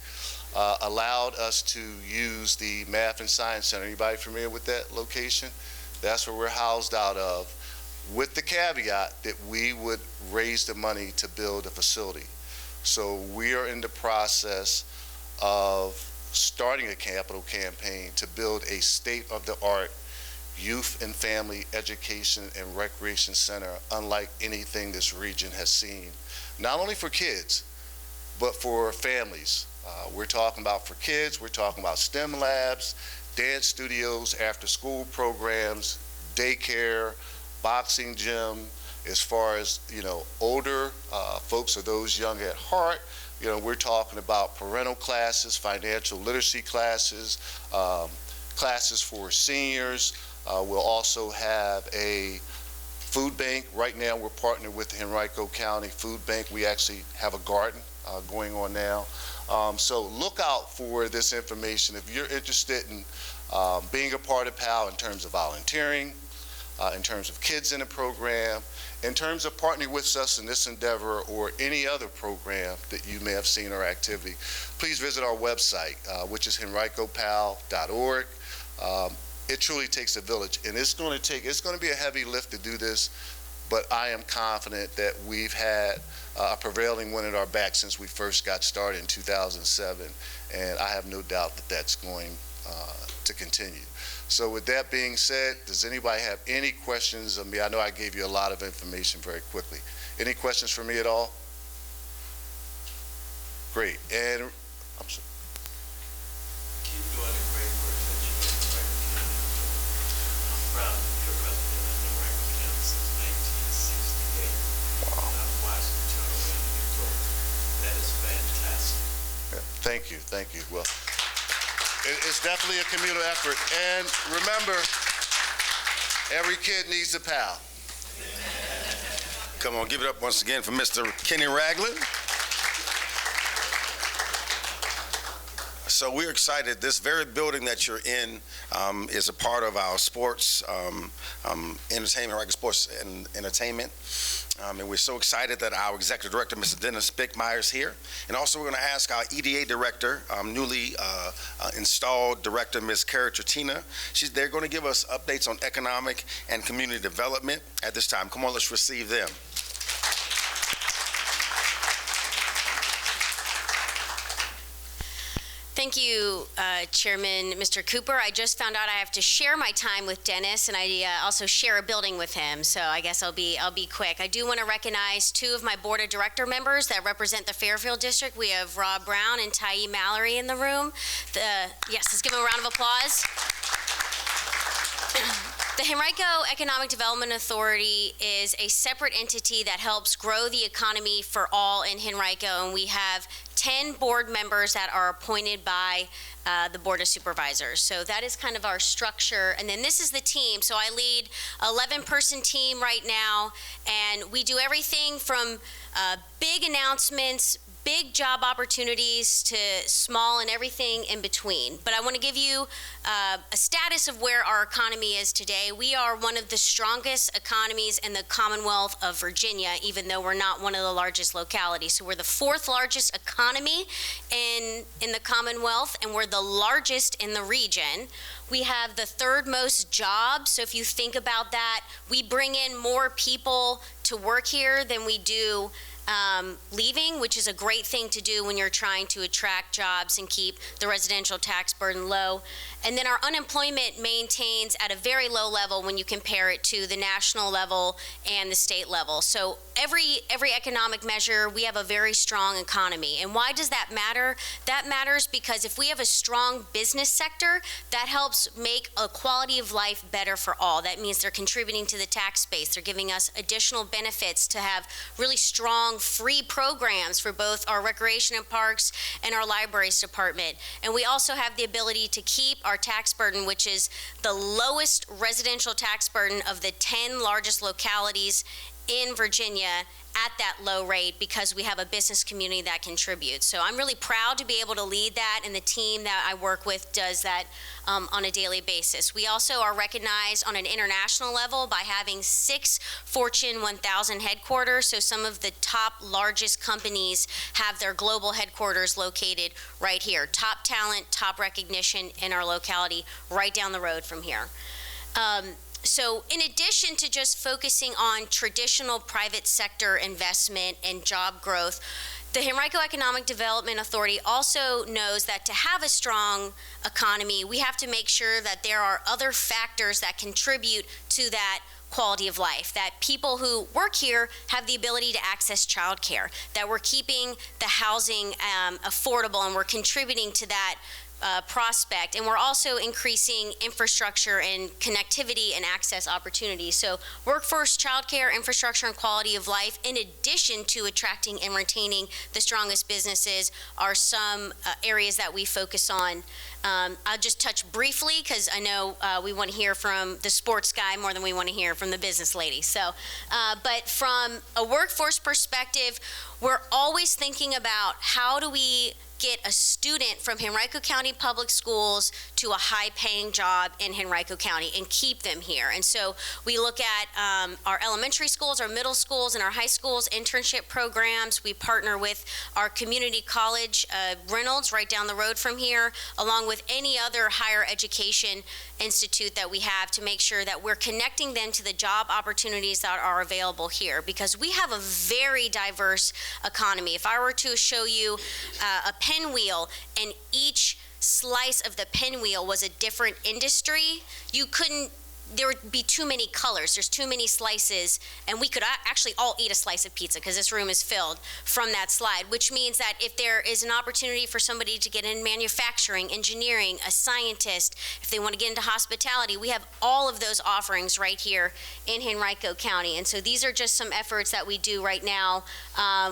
[SPEAKER 9] allowed us to use the Math and Science Center. Anybody familiar with that location? That's where we're housed out of, with the caveat that we would raise the money to build a facility. So we are in the process of starting a capital campaign to build a state-of-the-art youth and family education and recreation center unlike anything this region has seen, not only for kids, but for families. We're talking about for kids, we're talking about STEM labs, dance studios, after-school programs, daycare, boxing gym. As far as, older folks or those young at heart, we're talking about parental classes, financial literacy classes, classes for seniors, We'll also have a food bank. Right now, we're partnered with the Henrico County Food Bank. We actually have a garden going on now. So look out for this information if you're interested in being a part of PAL in terms of volunteering, in terms of kids in the program, in terms of partnering with us in this endeavor or any other program that you may have seen or activity. Please visit our website, which is henricopal.org. It truly takes a village, and it's going to be a heavy lift to do this, but I am confident that we've had a prevailing wind at our back since we first got started in 2007, and I have no doubt that that's going to continue. So with that being said, does anybody have any questions of me? I know I gave you a lot of information very quickly. Any questions for me at all? Great. And I'm sorry.
[SPEAKER 10] Keep doing the great work that you're doing in Henrico County. I'm proud to be a resident of Henrico County since 1968.
[SPEAKER 9] Wow.
[SPEAKER 10] I've watched the turnaround and the growth. That is fantastic.
[SPEAKER 9] Yeah, thank you. Thank you. Well, it's definitely a communal effort. And remember, every kid needs a pal.
[SPEAKER 1] Come on, give it up once again for Mr. Kenny Ragland. So we're excited. This very building that you're in is a part of our sports entertainment, Henrico Sports and Entertainment. And we're so excited that our Executive Director, Mr. Dennis Bickmeyer, is here. And also we're going to ask our EDA Director, newly installed Director, Ms. Kara Tratina. They're going to give us updates on economic and community development at this time. Come on, let's receive them.
[SPEAKER 11] Thank you, Chairman Mr. Cooper. I just found out I have to share my time with Dennis, and I also share a building with him. So I guess I'll be quick. I do want to recognize two of my Board of Director members that represent the Fairfield District. We have Rob Brown and Tyee Mallory in the room. Yes, let's give them a round of applause. The Henrico Economic Development Authority is a separate entity that helps grow the economy for all in Henrico, and we have 10 board members that are appointed by the Board of Supervisors. So that is kind of our structure. And then this is the team. So I lead an 11-person team right now, and we do everything from big announcements, big job opportunities to small and everything in between. But I want to give you a status of where our economy is today. We are one of the strongest economies in the Commonwealth of Virginia, even though we're not one of the largest localities. So we're the 4th largest economy in the Commonwealth, and we're the largest in the region. We have the 3rd most jobs. So if you think about that, we bring in more people to work here than we do leaving, which is a great thing to do when you're trying to attract jobs and keep the residential tax burden low. And then our unemployment maintains at a very low level when you compare it to the national level and the state level. So every economic measure, we have a very strong economy. And why does that matter? That matters because if we have a strong business sector, that helps make a quality of life better for all. That means they're contributing to the tax base. They're giving us additional benefits to have really strong free programs for both our Recreation and Parks and our Libraries Department. And we also have the ability to keep our tax burden, which is the lowest residential tax burden of the 10 largest localities in Virginia, at that low rate because we have a business community that contributes. So I'm really proud to be able to lead that, and the team that I work with does that on a daily basis. We also are recognized on an international level by having 6 Fortune 1000 headquarters. So some of the top largest companies have their global headquarters located right here. Top talent, top recognition in our locality right down the road from here. So in addition to just focusing on traditional private sector investment and job growth, the Henrico Economic Development Authority also knows that to have a strong economy, we have to make sure that there are other factors that contribute to that quality of life, that people who work here have the ability to access childcare, that we're keeping the housing affordable, and we're contributing to that prospect, and we're also increasing infrastructure and connectivity and access opportunities. So workforce, childcare, infrastructure, and quality of life, in addition to attracting and retaining the strongest businesses, are some areas that we focus on I'll just touch briefly because I know we want to hear from the sports guy more than we want to hear from the business lady. So, but from a workforce perspective, we're always thinking about how do we get a student from Henrico County Public Schools to a high-paying job in Henrico County and keep them here. And so we look at our elementary schools, our middle schools, and our high schools internship programs. We partner with our community college, Reynolds, right down the road from here, along with any other higher education institute that we have to make sure that we're connecting them to the job opportunities that are available here, because we have a very diverse economy. If I were to show you a pinwheel and each slice of the pinwheel was a different industry, there would be too many colors. There's too many slices, and we could actually all eat a slice of pizza because this room is filled from that slide, which means that if there is an opportunity for somebody to get in manufacturing, engineering, a scientist, if they want to get into hospitality, we have all of those offerings right here in Henrico County. And so these are just some efforts that we do right now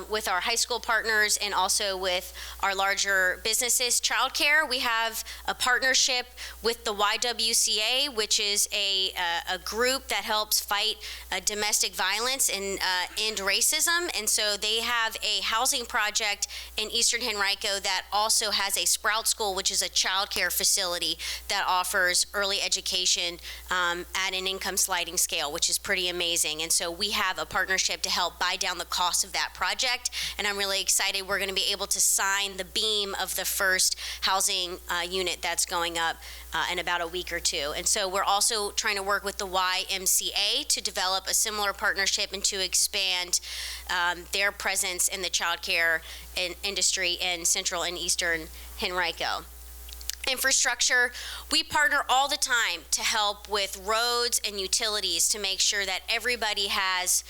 [SPEAKER 11] with our high school partners and also with our larger businesses. Childcare, we have a partnership with the YWCA, which is a group that helps fight domestic violence and end racism. And so they have a housing project in Eastern Henrico that also has a Sprout School, which is a child care facility that offers early education at an income sliding scale, which is pretty amazing. And so we have a partnership to help buy down the cost of that project. And I'm really excited we're going to be able to sign the beam of the first housing unit that's going up in about a week or two. And so we're also trying to work with the YMCA to develop a similar partnership and to expand their presence in the child care industry in Central and Eastern Henrico. Infrastructure, we partner all the time to help with roads and utilities to make sure that everybody has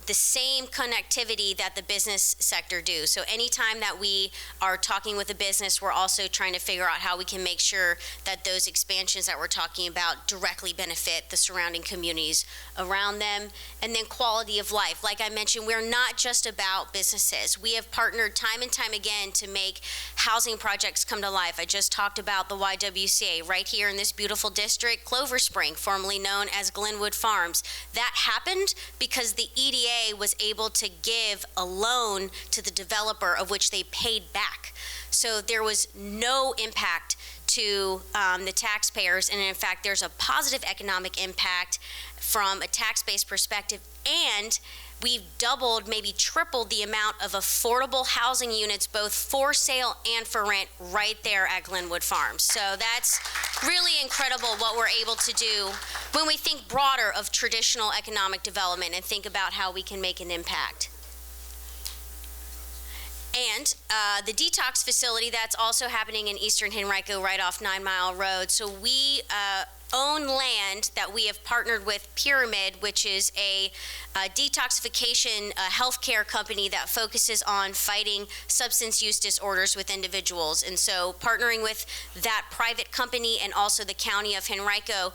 [SPEAKER 11] the same connectivity that the business sector do. So anytime that we are talking with a business, we're also trying to figure out how we can make sure that those expansions that we're talking about directly benefit the surrounding communities around them. And then quality of life. Like I mentioned, we're not just about businesses. We have partnered time and time again to make housing projects come to life. I just talked about the YWCA right here in this beautiful district, Clover Spring, formerly known as Glenwood Farms. That happened because the EDA was able to give a loan to the developer of which they paid back. So there was no impact to the taxpayers, and in fact there's a positive economic impact from a tax-based perspective, and we've doubled, maybe tripled the amount of affordable housing units, both for sale and for rent, right there at Glenwood Farms. So that's really incredible what we're able to do when we think broader of traditional economic development and think about how we can make an impact. And the detox facility, that's also happening in Eastern Henrico right off 9 Mile Road. So we own land that we have partnered with Pyramid, which is a detoxification healthcare company that focuses on fighting substance use disorders with individuals. And so partnering with that private company and also the county of Henrico,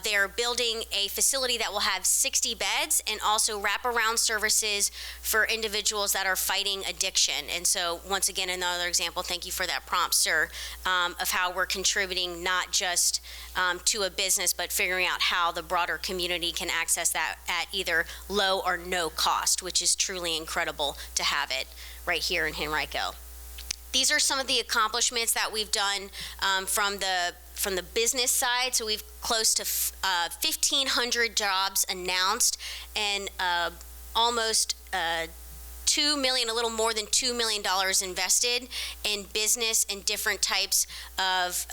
[SPEAKER 11] they're building a facility that will have 60 beds and also wraparound services for individuals that are fighting addiction. And so once again, another example, thank you for that prompt, sir, of how we're contributing not just to a business, but figuring out how the broader community can access that at either low or no cost, which is truly incredible to have it right here in Henrico. These are some of the accomplishments that we've done from the business side. So we've close to 1,500 jobs announced and almost $2 million, a little more than $2 million invested in business and different types of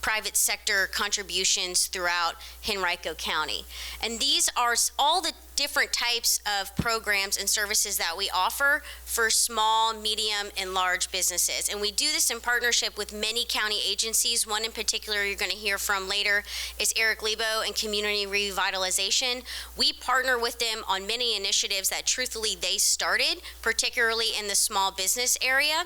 [SPEAKER 11] private sector contributions throughout Henrico County. And these are all the different types of programs and services that we offer for small, medium, and large businesses. And we do this in partnership with many county agencies. One in particular you're going to hear from later is Eric Lebo and Community Revitalization. We partner with them on many initiatives that truthfully they started, particularly in the small business area.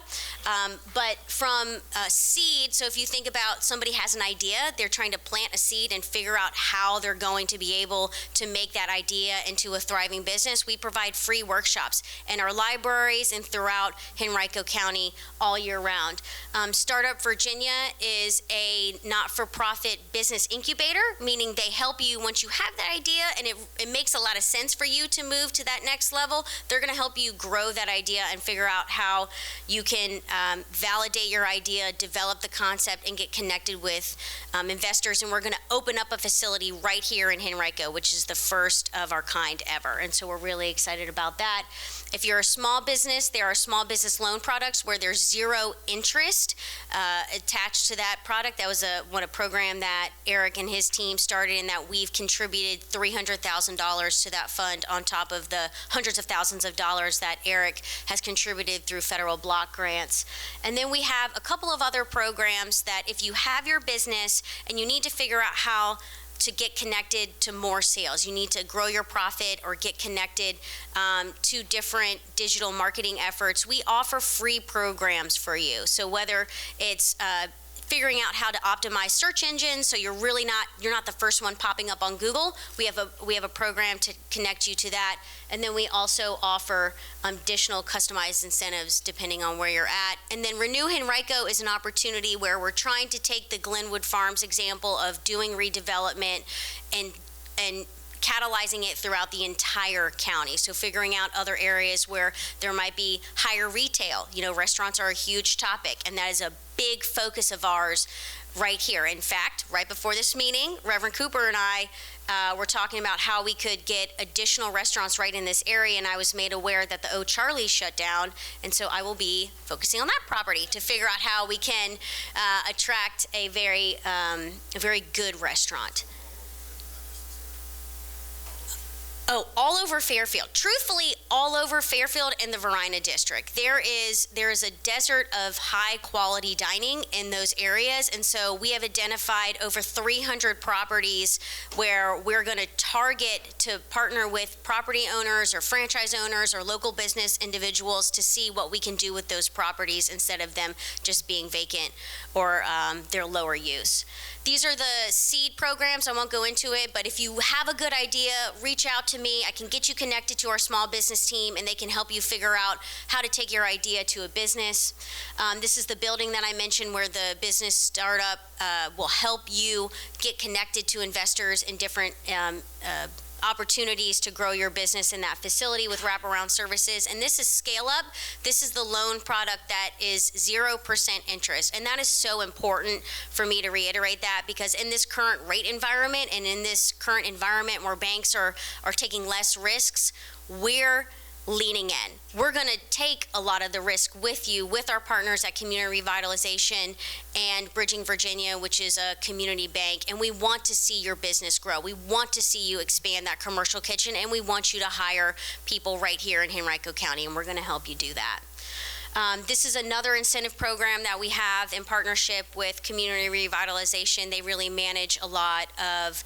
[SPEAKER 11] But from seed, so if you think about somebody has an idea, they're trying to plant a seed and figure out how they're going to be able to make that idea into into a thriving business, we provide free workshops in our libraries and throughout Henrico County all year round. Startup Virginia is a not-for-profit business incubator, meaning they help you once you have that idea and it makes a lot of sense for you to move to that next level. They're going to help you grow that idea and figure out how you can validate your idea, develop the concept, and get connected with investors. And we're going to open up a facility right here in Henrico, which is the first of our kind ever. And so we're really excited about that. If you're a small business, there are small business loan products where there's zero interest attached to that product. That was a program that Eric and his team started, and that we've contributed $300,000 to that fund on top of the hundreds of thousands of dollars that Eric has contributed through federal block grants. And then we have a couple of other programs that if you have your business and you need to figure out how to get connected to more sales. You need to grow your profit or get connected to different digital marketing efforts. We offer free programs for you. So whether it's figuring out how to optimize search engines, so you're not the first one popping up on Google. We have a program to connect you to that, and then we also offer additional customized incentives depending on where you're at. And then Renew Henrico is an opportunity where we're trying to take the Glenwood Farms example of doing redevelopment and catalyzing it throughout the entire county. So figuring out other areas where there might be higher retail. You know, restaurants are a huge topic, and that is a big focus of ours right here. In fact, right before this meeting, Reverend Cooper and I were talking about how we could get additional restaurants right in this area, and I was made aware that the O'Charlie's shut down, and so I will be focusing on that property to figure out how we can attract a very good restaurant. Oh, all over Fairfield. Truthfully, all over Fairfield and the Varina district. There is a desert of high quality dining in those areas, and so we have identified over 300 properties where we're going to target to partner with property owners or franchise owners or local business individuals to see what we can do with those properties instead of them just being vacant or their lower use. These are the seed programs. I won't go into it, but if you have a good idea, reach out to me. I can get you connected to our small business team, and they can help you figure out how to take your idea to a business. This is the building that I mentioned where the business startup will help you get connected to investors in different opportunities to grow your business in that facility with wraparound services. And this is Scale Up. This is the loan product that is 0% interest. And that is so important for me to reiterate that, because in this current rate environment and in this current environment where banks are taking less risks, we're leaning in. We're going to take a lot of the risk with you, with our partners at Community Revitalization and Bridging Virginia, which is a community bank, and we want to see your business grow. We want to see you expand that commercial kitchen, and we want you to hire people right here in Henrico County, and we're going to help you do that. This is another incentive program that we have in partnership with Community Revitalization. They really manage a lot of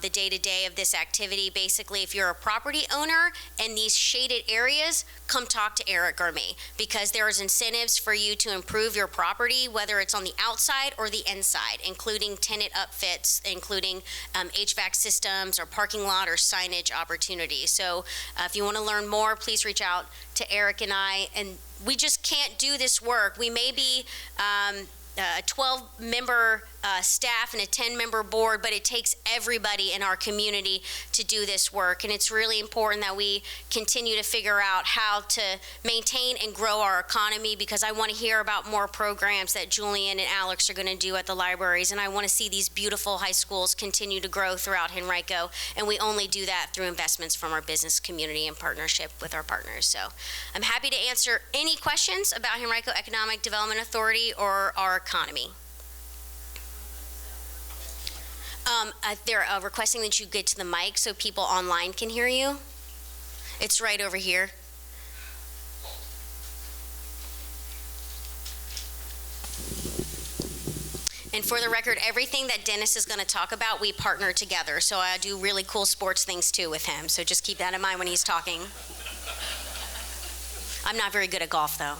[SPEAKER 11] the day-to-day of this activity. Basically, if you're a property owner in these shaded areas, come talk to Eric or me, because there is incentives for you to improve your property, whether it's on the outside or the inside, including tenant upfits, including HVAC systems or parking lot or signage opportunities. So if you want to learn more, please reach out to Eric and I. And we just can't do this work. We may be a 12-member staff and a 10-member board, but it takes everybody in our community to do this work. And it's really important that we continue to figure out how to maintain and grow our economy, because I want to hear about more programs that Julian and Alex are going to do at the libraries. And I want to see these beautiful high schools continue to grow throughout Henrico. And we only do that through investments from our business community in partnership with our partners. So I'm happy to answer any questions about Henrico Economic Development Authority or our economy. They're requesting that you get to the mic so people online can hear you. It's right over here. And for the record, everything that Dennis is going to talk about, we partner together. So I do really cool sports things too with him. So just keep that in mind when he's talking. I'm not very good at golf, though.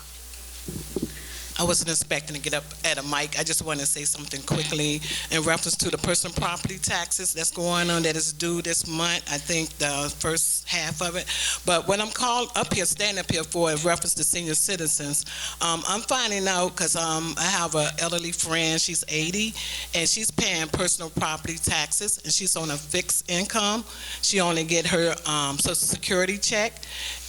[SPEAKER 12] I wasn't expecting to get up at a mic. I just want to say something quickly in reference to the personal property taxes that's going on that is due this month. I think the first half of it. But what I'm called up here, stand up here for, in reference to senior citizens, I'm finding out because I have an elderly friend. She's 80, and she's paying personal property taxes, and she's on a fixed income. She only get her Social Security check.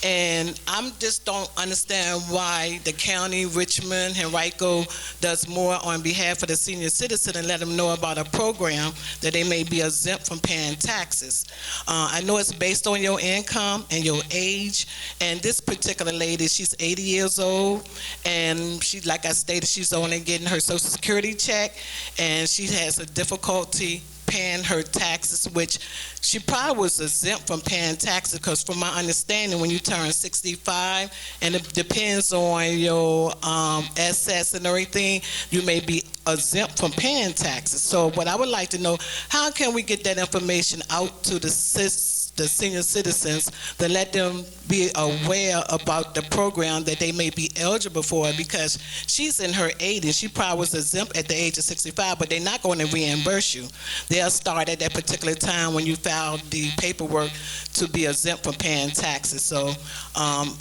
[SPEAKER 12] And I just don't understand why the county, Richmond, Henrico does more on behalf of the senior citizen and let them know about a program that they may be exempt from paying taxes. I know it's based on your income and your age. And this particular lady, she's 80 years old, and she, like I stated, she's only getting her Social Security check, and she has a difficulty paying her taxes, which she probably was exempt from paying taxes because from my understanding, when you turn 65, and it depends on your assets and everything, you may be exempt from paying taxes. So what I would like to know, how can we get that information out to the senior citizens to let them be aware about the program that they may be eligible for, because she's in her 80s. She probably was exempt at the age of 65, but they're not going to reimburse you. They'll start at that particular time when you file the paperwork to be exempt from paying taxes. So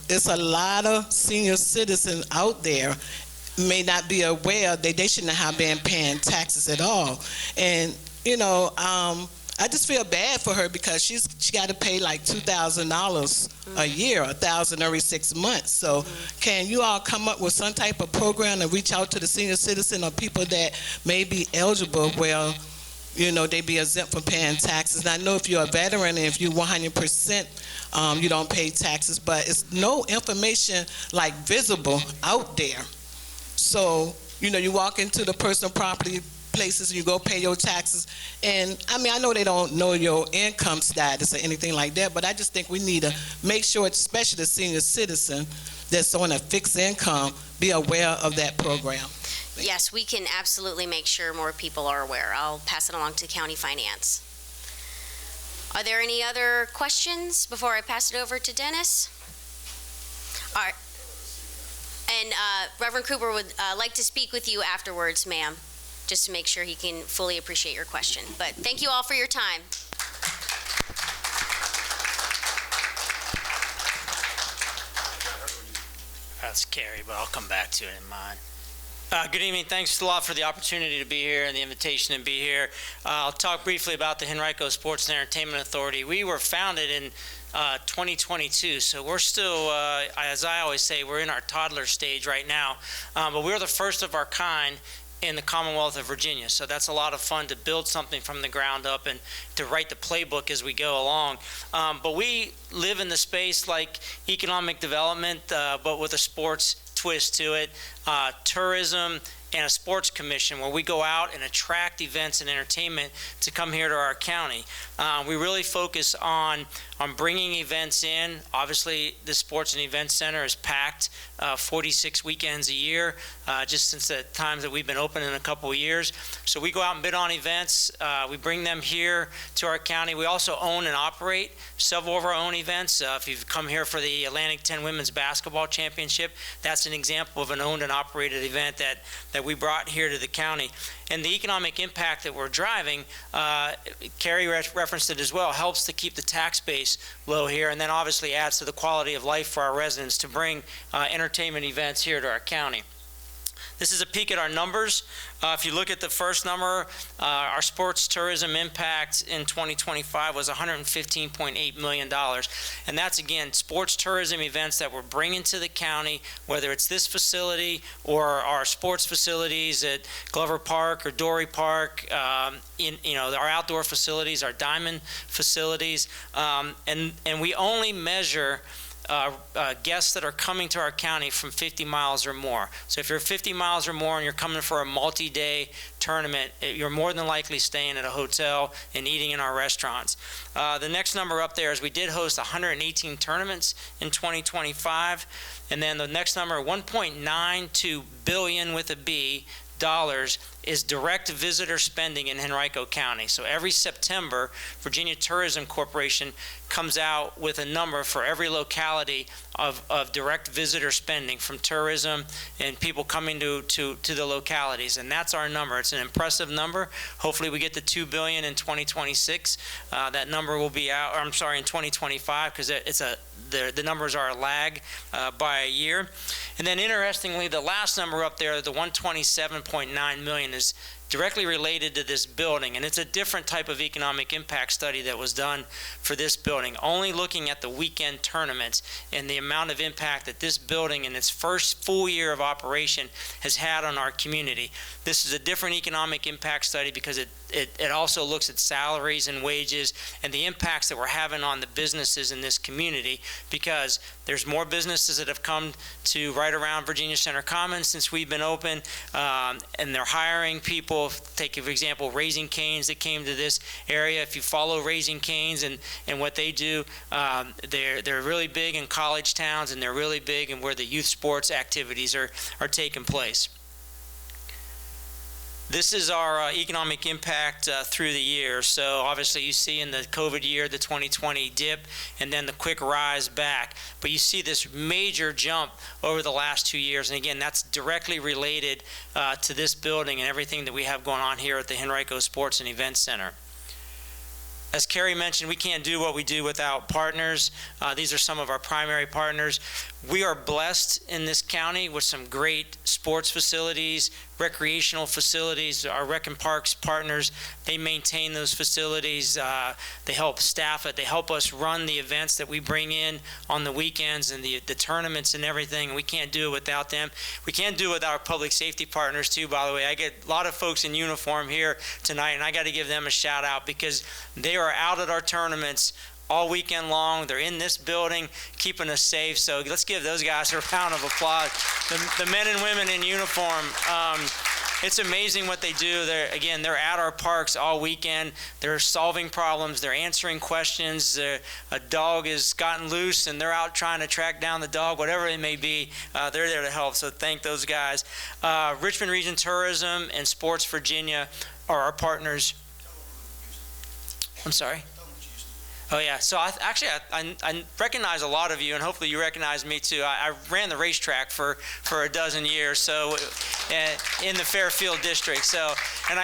[SPEAKER 12] it's a lot of senior citizens out there may not be aware that they shouldn't have been paying taxes at all. And, you know, I just feel bad for her because she got to pay like $2,000 a year, $1,000 every 6 months. So can you all come up with some type of program to reach out to the senior citizen or people that may be eligible where, you know, they be exempt from paying taxes? And I know if you're a veteran and if you 100%, you don't pay taxes, but it's no information like visible out there. So, you know, you walk into the personal property places and you go pay your taxes, and I mean, I know they don't know your income status or anything like that, but I just think we need to make sure, especially the senior citizen that's on a fixed income, be aware of that program.
[SPEAKER 11] Yes, we can absolutely make sure more people are aware. I'll pass it along to County Finance. Are there any other questions before I pass it over to Dennis? All right. And Reverend Cooper would like to speak with you afterwards, ma'am, just to make sure he can fully appreciate your question. But thank you all for your time.
[SPEAKER 13] That's Carrie, but I'll come back to it in mine. Good evening. Thanks a lot for the opportunity to be here and the invitation to be here. I'll talk briefly about the Henrico Sports and Entertainment Authority. We were founded in 2022, so we're still, as I always say, we're in our toddler stage right now, but we're the first of our kind in the Commonwealth of Virginia. So that's a lot of fun to build something from the ground up and to write the playbook as we go along. But we live in the space like economic development, but with a sports twist to it, tourism, and a sports commission where we go out and attract events and entertainment to come here to our county. We really focus on bringing events in. Obviously, the Sports and Events Center is packed 46 weekends a year, just since the times that we've been open in a couple of years. So we go out and bid on events. We bring them here to our county. We also own and operate several of our own events. If you've come here for the Atlantic 10 Women's Basketball Championship, that's an example of an owned and operated event that we brought here to the county. And the economic impact that we're driving, Carrie referenced it as well, helps to keep the tax base low here, and then obviously adds to the quality of life for our residents to bring entertainment events here to our county. This is a peek at our numbers. If you look at the first number, our sports tourism impact in 2025 was $115.8 million. And that's, again, sports tourism events that we're bringing to the county, whether it's this facility or our sports facilities at Glover Park or Dory Park, our outdoor facilities, our diamond facilities. And we only measure guests that are coming to our county from 50 miles or more. So if you're 50 miles or more and you're coming for a multi-day tournament, you're more than likely staying at a hotel and eating in our restaurants. The next number up there is we did host 118 tournaments in 2025. And then the next number, $1.92 billion with a B, is direct visitor spending in Henrico County. So every September, Virginia Tourism Corporation comes out with a number for every locality of direct visitor spending from tourism and people coming to the localities. And that's our number. It's an impressive number. Hopefully we get to $2 billion in 2026. That number will be out, or I'm sorry, in 2025, because the numbers are a lag by a year. And then interestingly, the last number up there, the 127.9 million, is directly related to this building, and it's a different type of economic impact study that was done for this building, only looking at the weekend tournaments and the amount of impact that this building in its first full year of operation has had on our community. This is a different economic impact study because it also looks at salaries and wages and the impacts that we're having on the businesses in this community, because there's more businesses that have come to right around Virginia Center Commons since we've been open, and they're hiring people. Take, for example, Raising Cane's that came to this area. If you follow Raising Cane's and what they do, they're really big in college towns, and they're really big in where the youth sports activities are taking place. This is our economic impact through the year. So obviously you see in the COVID year, the 2020 dip, and then the quick rise back. But you see this major jump over the last 2 years. And again, that's directly related to this building and everything that we have going on here at the Henrico Sports and Events Center. As Carrie mentioned, we can't do what we do without partners. These are some of our primary partners. We are blessed in this county with some great sports facilities, recreational facilities. Our Rec and Parks partners, they maintain those facilities. They help staff it. They help us run the events that we bring in on the weekends and the tournaments and everything. We can't do it without them. We can't do it without our public safety partners too, by the way. I get a lot of folks in uniform here tonight, and I got to give them a shout out because they are out at our tournaments all weekend long. They're in this building keeping us safe. So let's give those guys a round of applause. The men and women in uniform, it's amazing what they do. They're at our parks all weekend. They're solving problems. They're answering questions. A dog has gotten loose and they're out trying to track down the dog, whatever it may be. They're there to help. So thank those guys. Richmond Region Tourism and Sports Virginia are our partners. I'm sorry? Oh yeah, so I recognize a lot of you, and hopefully you recognize me too. I ran the racetrack for a dozen years, so in the Fairfield district. So, and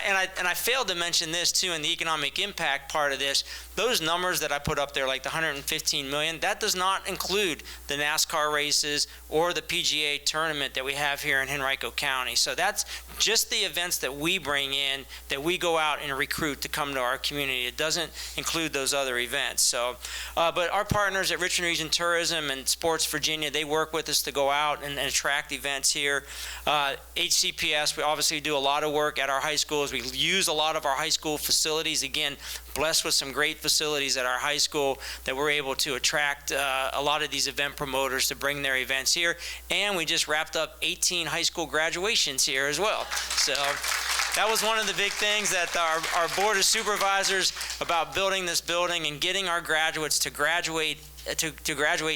[SPEAKER 13] I failed to mention this too in the economic impact part of this. Those numbers that I put up there, like the 115 million, that does not include the NASCAR races or the PGA tournament that we have here in Henrico County. So that's just the events that we bring in, that we go out and recruit to come to our community. It doesn't include those other events. So, but our partners at Richmond Region Tourism and Sports Virginia, they work with us to go out and attract events here. HCPS, we obviously do a lot of work at our high schools. We use a lot of our high school facilities. Again, blessed with some great facilities at our high school that we're able to attract a lot of these event promoters to bring their events here. And we just wrapped up 18 high school graduations here as well. So that was one of the big things that our board of supervisors about building this building and getting our graduates to graduate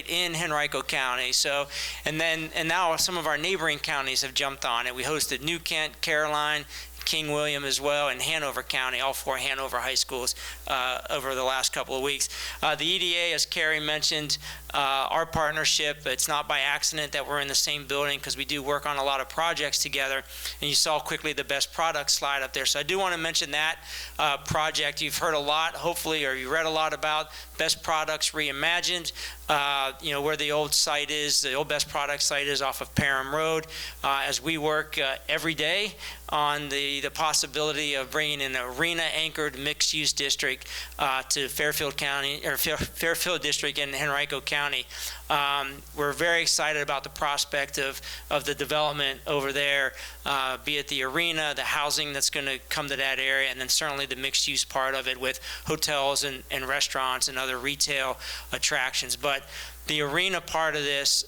[SPEAKER 13] in Henrico County. So, and now some of our neighboring counties have jumped on it. We hosted New Kent, Caroline, King William as well, and Hanover County, all 4 Hanover high schools over the last couple of weeks. The EDA, as Carrie mentioned, our partnership, it's not by accident that we're in the same building because we do work on a lot of projects together, and you saw quickly the best product slide up there. So I do want to mention that project. You've heard a lot, hopefully, or you read a lot about Best Products Reimagined. Where the old site is, the old Best Product site is off of Parham Road. As we work every day on the possibility of bringing an arena-anchored mixed-use district to Fairfield County, or Fairfield District in Henrico County. We're very excited about the prospect of the development over there, be it the arena, the housing that's going to come to that area, and then certainly the mixed-use part of it with hotels and restaurants and other retail attractions. But the arena part of this,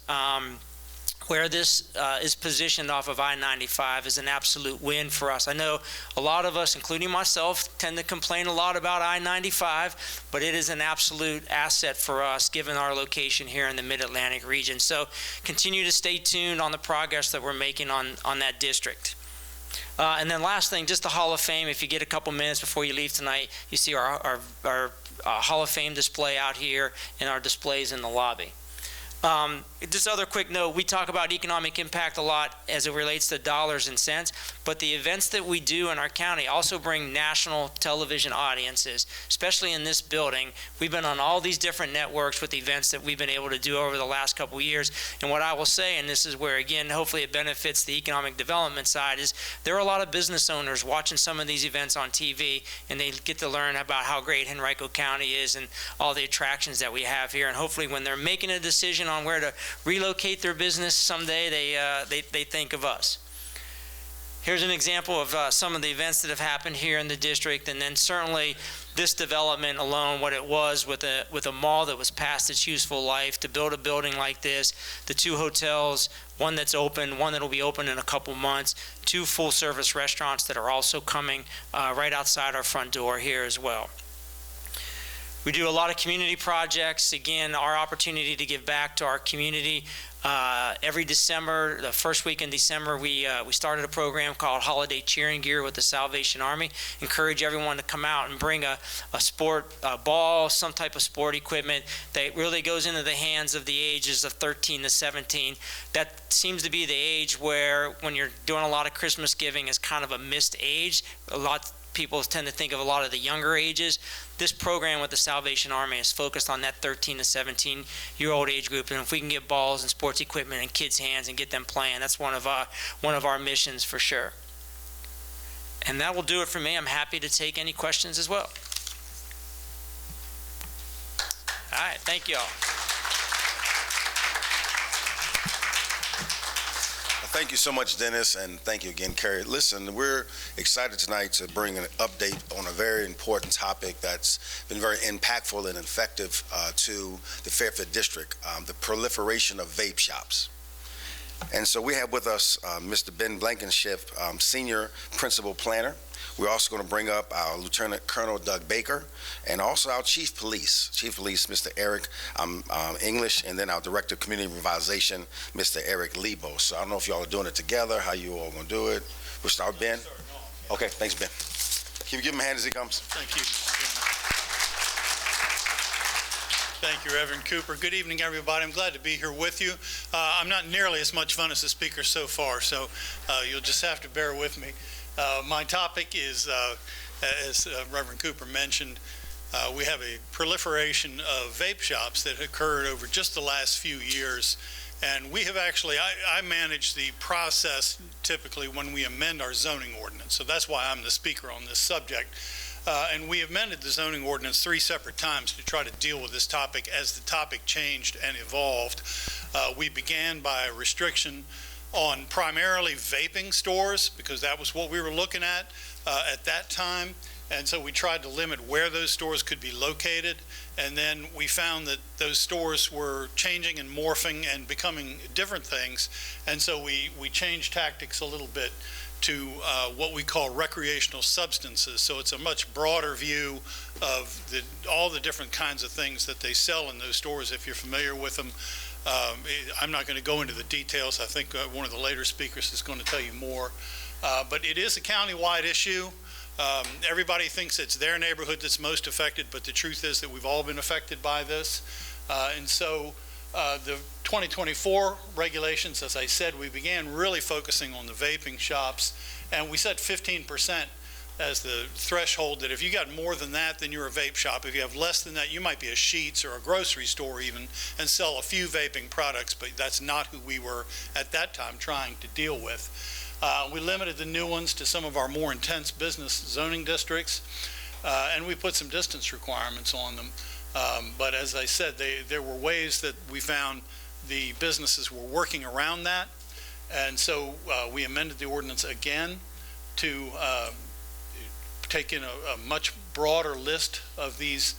[SPEAKER 13] where this is positioned off of I-95, is an absolute win for us. I know a lot of us, including myself, tend to complain a lot about I-95, but it is an absolute asset for us given our location here in the Mid-Atlantic region. So continue to stay tuned on the progress that we're making on that district. And then last thing, just the Hall of Fame. If you get a couple minutes before you leave tonight, you see our Hall of Fame display out here and our displays in the lobby. Just other quick note, we talk about economic impact a lot as it relates to dollars and cents, but the events that we do in our county also bring national television audiences, especially in this building. We've been on all these different networks with events that we've been able to do over the last couple of years. And what I will say, and this is where, again, hopefully it benefits the economic development side, is there are a lot of business owners watching some of these events on TV, and they get to learn about how great Henrico County is and all the attractions that we have here. And hopefully when they're making a decision on where to relocate their business someday, they think of us. Here's an example of some of the events that have happened here in the district, and then certainly this development alone, what it was with a mall that was past its useful life, to build a building like this, the 2 hotels, one that's open, one that'll be open in a couple months, 2 full-service restaurants that are also coming right outside our front door here as well. We do a lot of community projects. Again, our opportunity to give back to our community. Every December, the first week in December, we started a program called Holiday Cheering Gear with the Salvation Army. Encourage everyone to come out and bring a sport ball, some type of sport equipment that really goes into the hands of the ages of 13 to 17. That seems to be the age where, when you're doing a lot of Christmas giving, is kind of a missed age. People tend to think of a lot of the younger ages. This program with the Salvation Army is focused on that 13 to 17-year-old age group, and if we can get balls and sports equipment in kids' hands and get them playing, that's one of our missions for sure. And that will do it for me. I'm happy to take any questions as well. All right, thank you all.
[SPEAKER 1] Thank you so much, Dennis, and thank you again, Carrie. Listen, we're excited tonight to bring an update on a very important topic that's been very impactful and effective to the Fairfield District, the proliferation of vape shops. And so we have with us Mr. Ben Blankenship, Senior Principal Planner. We're also going to bring up our Lieutenant Colonel Doug Baker, and also our Chief Police, Mr. Eric English, and then our Director of Community Revitalization, Mr. Eric Lebo. So I don't know if y'all are doing it together, how you all going to do it. We'll start, Ben. Okay, thanks, Ben. Can you give him a hand as he comes?
[SPEAKER 14] Thank you. Thank you, Reverend Cooper. Good evening, everybody. I'm glad to be here with you. I'm not nearly as much fun as the speaker so far, so you'll just have to bear with me. My topic is, as Reverend Cooper mentioned, we have a proliferation of vape shops that occurred over just the last few years. And we have actually, I manage the process typically when we amend our zoning ordinance. So that's why I'm the speaker on this subject. And we amended the zoning ordinance 3 separate times to try to deal with this topic as the topic changed and evolved. We began by a restriction on primarily vaping stores, because that was what we were looking at that time. And so we tried to limit where those stores could be located. And then we found that those stores were changing and morphing and becoming different things. And so we changed tactics a little bit to what we call recreational substances. So it's a much broader view of all the different kinds of things that they sell in those stores, if you're familiar with them. I'm not going to go into the details. I think one of the later speakers is going to tell you more. But it is a county-wide issue. Everybody thinks it's their neighborhood that's most affected, but the truth is that we've all been affected by this. And so the 2024 regulations, as I said, we began really focusing on the vaping shops, and we set 15% as the threshold, that if you got more than that, then you're a vape shop. If you have less than that, you might be a Sheetz or a grocery store even, and sell a few vaping products, but that's not who we were at that time trying to deal with. We limited the new ones to some of our more intense business zoning districts, and we put some distance requirements on them. But as I said, there were ways that we found the businesses were working around that, and so we amended the ordinance again to take in a much broader list of these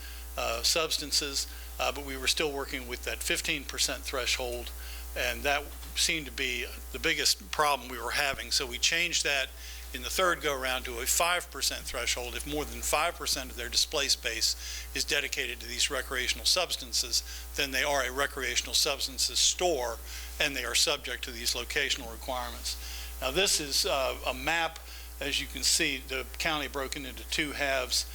[SPEAKER 14] substances, but we were still working with that 15% threshold, and that seemed to be the biggest problem we were having. So we changed that in the third go-around to a 5% threshold. If more than 5% of their display space is dedicated to these recreational substances, then they are a recreational substances store, and they are subject to these locational requirements. Now, this is a map. As you can see, the county broken into two halves.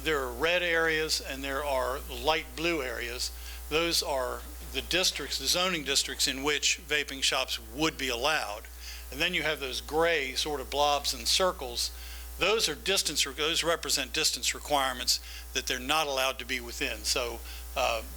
[SPEAKER 14] There are red areas and there are light blue areas. Those are the districts, the zoning districts in which vaping shops would be allowed. And then you have those gray sort of blobs and circles. Those are those represent distance requirements that they're not allowed to be within. So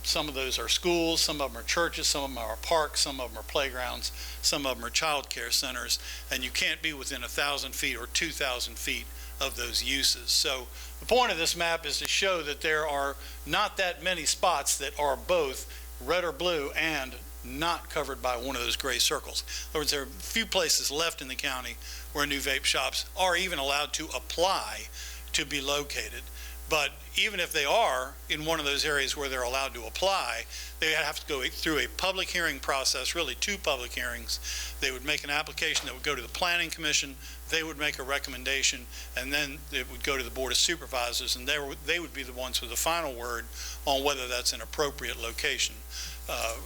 [SPEAKER 14] some of those are schools, some of them are churches, some of them are parks, some of them are playgrounds, some of them are child care centers, and you can't be within 1,000 feet or 2,000 feet of those uses. So the point of this map is to show that there are not that many spots that are both red or blue and not covered by one of those gray circles. In other words, there are a few places left in the county where new vape shops are even allowed to apply to be located. But even if they are in one of those areas where they're allowed to apply, they have to go through a public hearing process, really 2 public hearings. They would make an application that would go to the Planning Commission, they would make a recommendation, and then it would go to the Board of Supervisors, and they would be the ones with the final word on whether that's an appropriate location.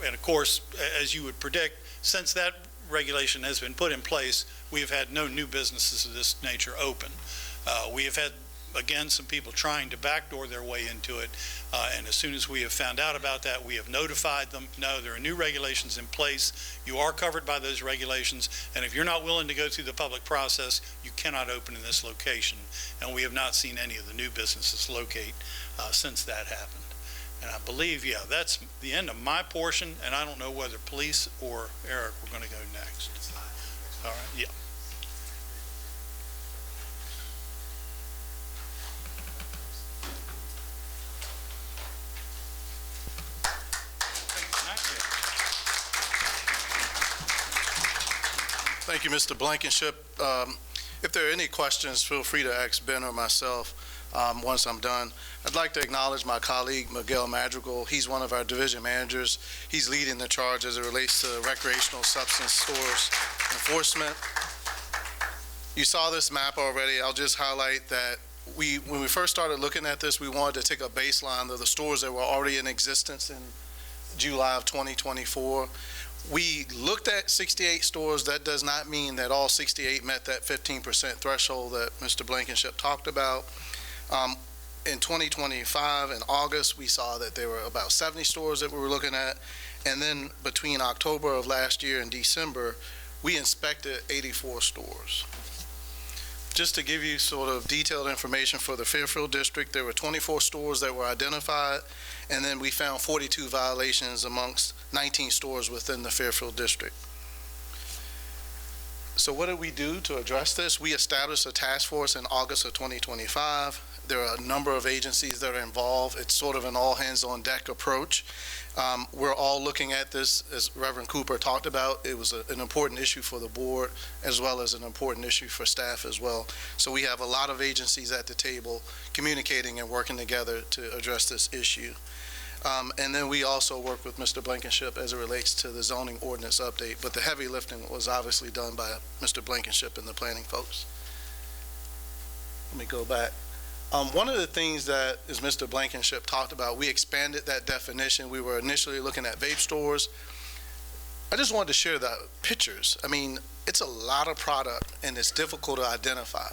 [SPEAKER 14] And of course, as you would predict, since that regulation has been put in place, we have had no new businesses of this nature open. We have had, again, some people trying to backdoor their way into it, and as soon as we have found out about that, we have notified them. No, there are new regulations in place. You are covered by those regulations, and if you're not willing to go through the public process, you cannot open in this location. And we have not seen any of the new businesses locate since that happened. And I believe, yeah, that's the end of my portion, and I don't know whether police or Eric were going to go next. All right, yeah.
[SPEAKER 15] Thank you, Mr. Blankenship. If there are any questions, feel free to ask Ben or myself once I'm done. I'd like to acknowledge my colleague, Miguel Madrigal. He's one of our division managers. He's leading the charge as it relates to recreational substance stores enforcement. You saw this map already. I'll just highlight that when we first started looking at this, we wanted to take a baseline of the stores that were already in existence in July of 2024. We looked at 68 stores. That does not mean that all 68 met that 15% threshold that Mr. Blankenship talked about. In 2025, in August, we saw that there were about 70 stores that we were looking at. And then between October of last year and December, we inspected 84 stores. Just to give you sort of detailed information for the Fairfield district, there were 24 stores that were identified, and then we found 42 violations amongst 19 stores within the Fairfield district. So what did we do to address this? We established a task force in August of 2025. There are a number of agencies that are involved. It's sort of an all-hands-on-deck approach. We're all looking at this, as Reverend Cooper talked about. It was an important issue for the board, as well as an important issue for staff as well. So we have a lot of agencies at the table communicating and working together to address this issue. And then we also work with Mr. Blankenship as it relates to the zoning ordinance update, but the heavy lifting was obviously done by Mr. Blankenship and the planning folks. Let me go back. One of the things that, as Mr. Blankenship talked about, we expanded that definition. We were initially looking at vape stores. I just wanted to share the pictures. I mean, it's a lot of product and it's difficult to identify.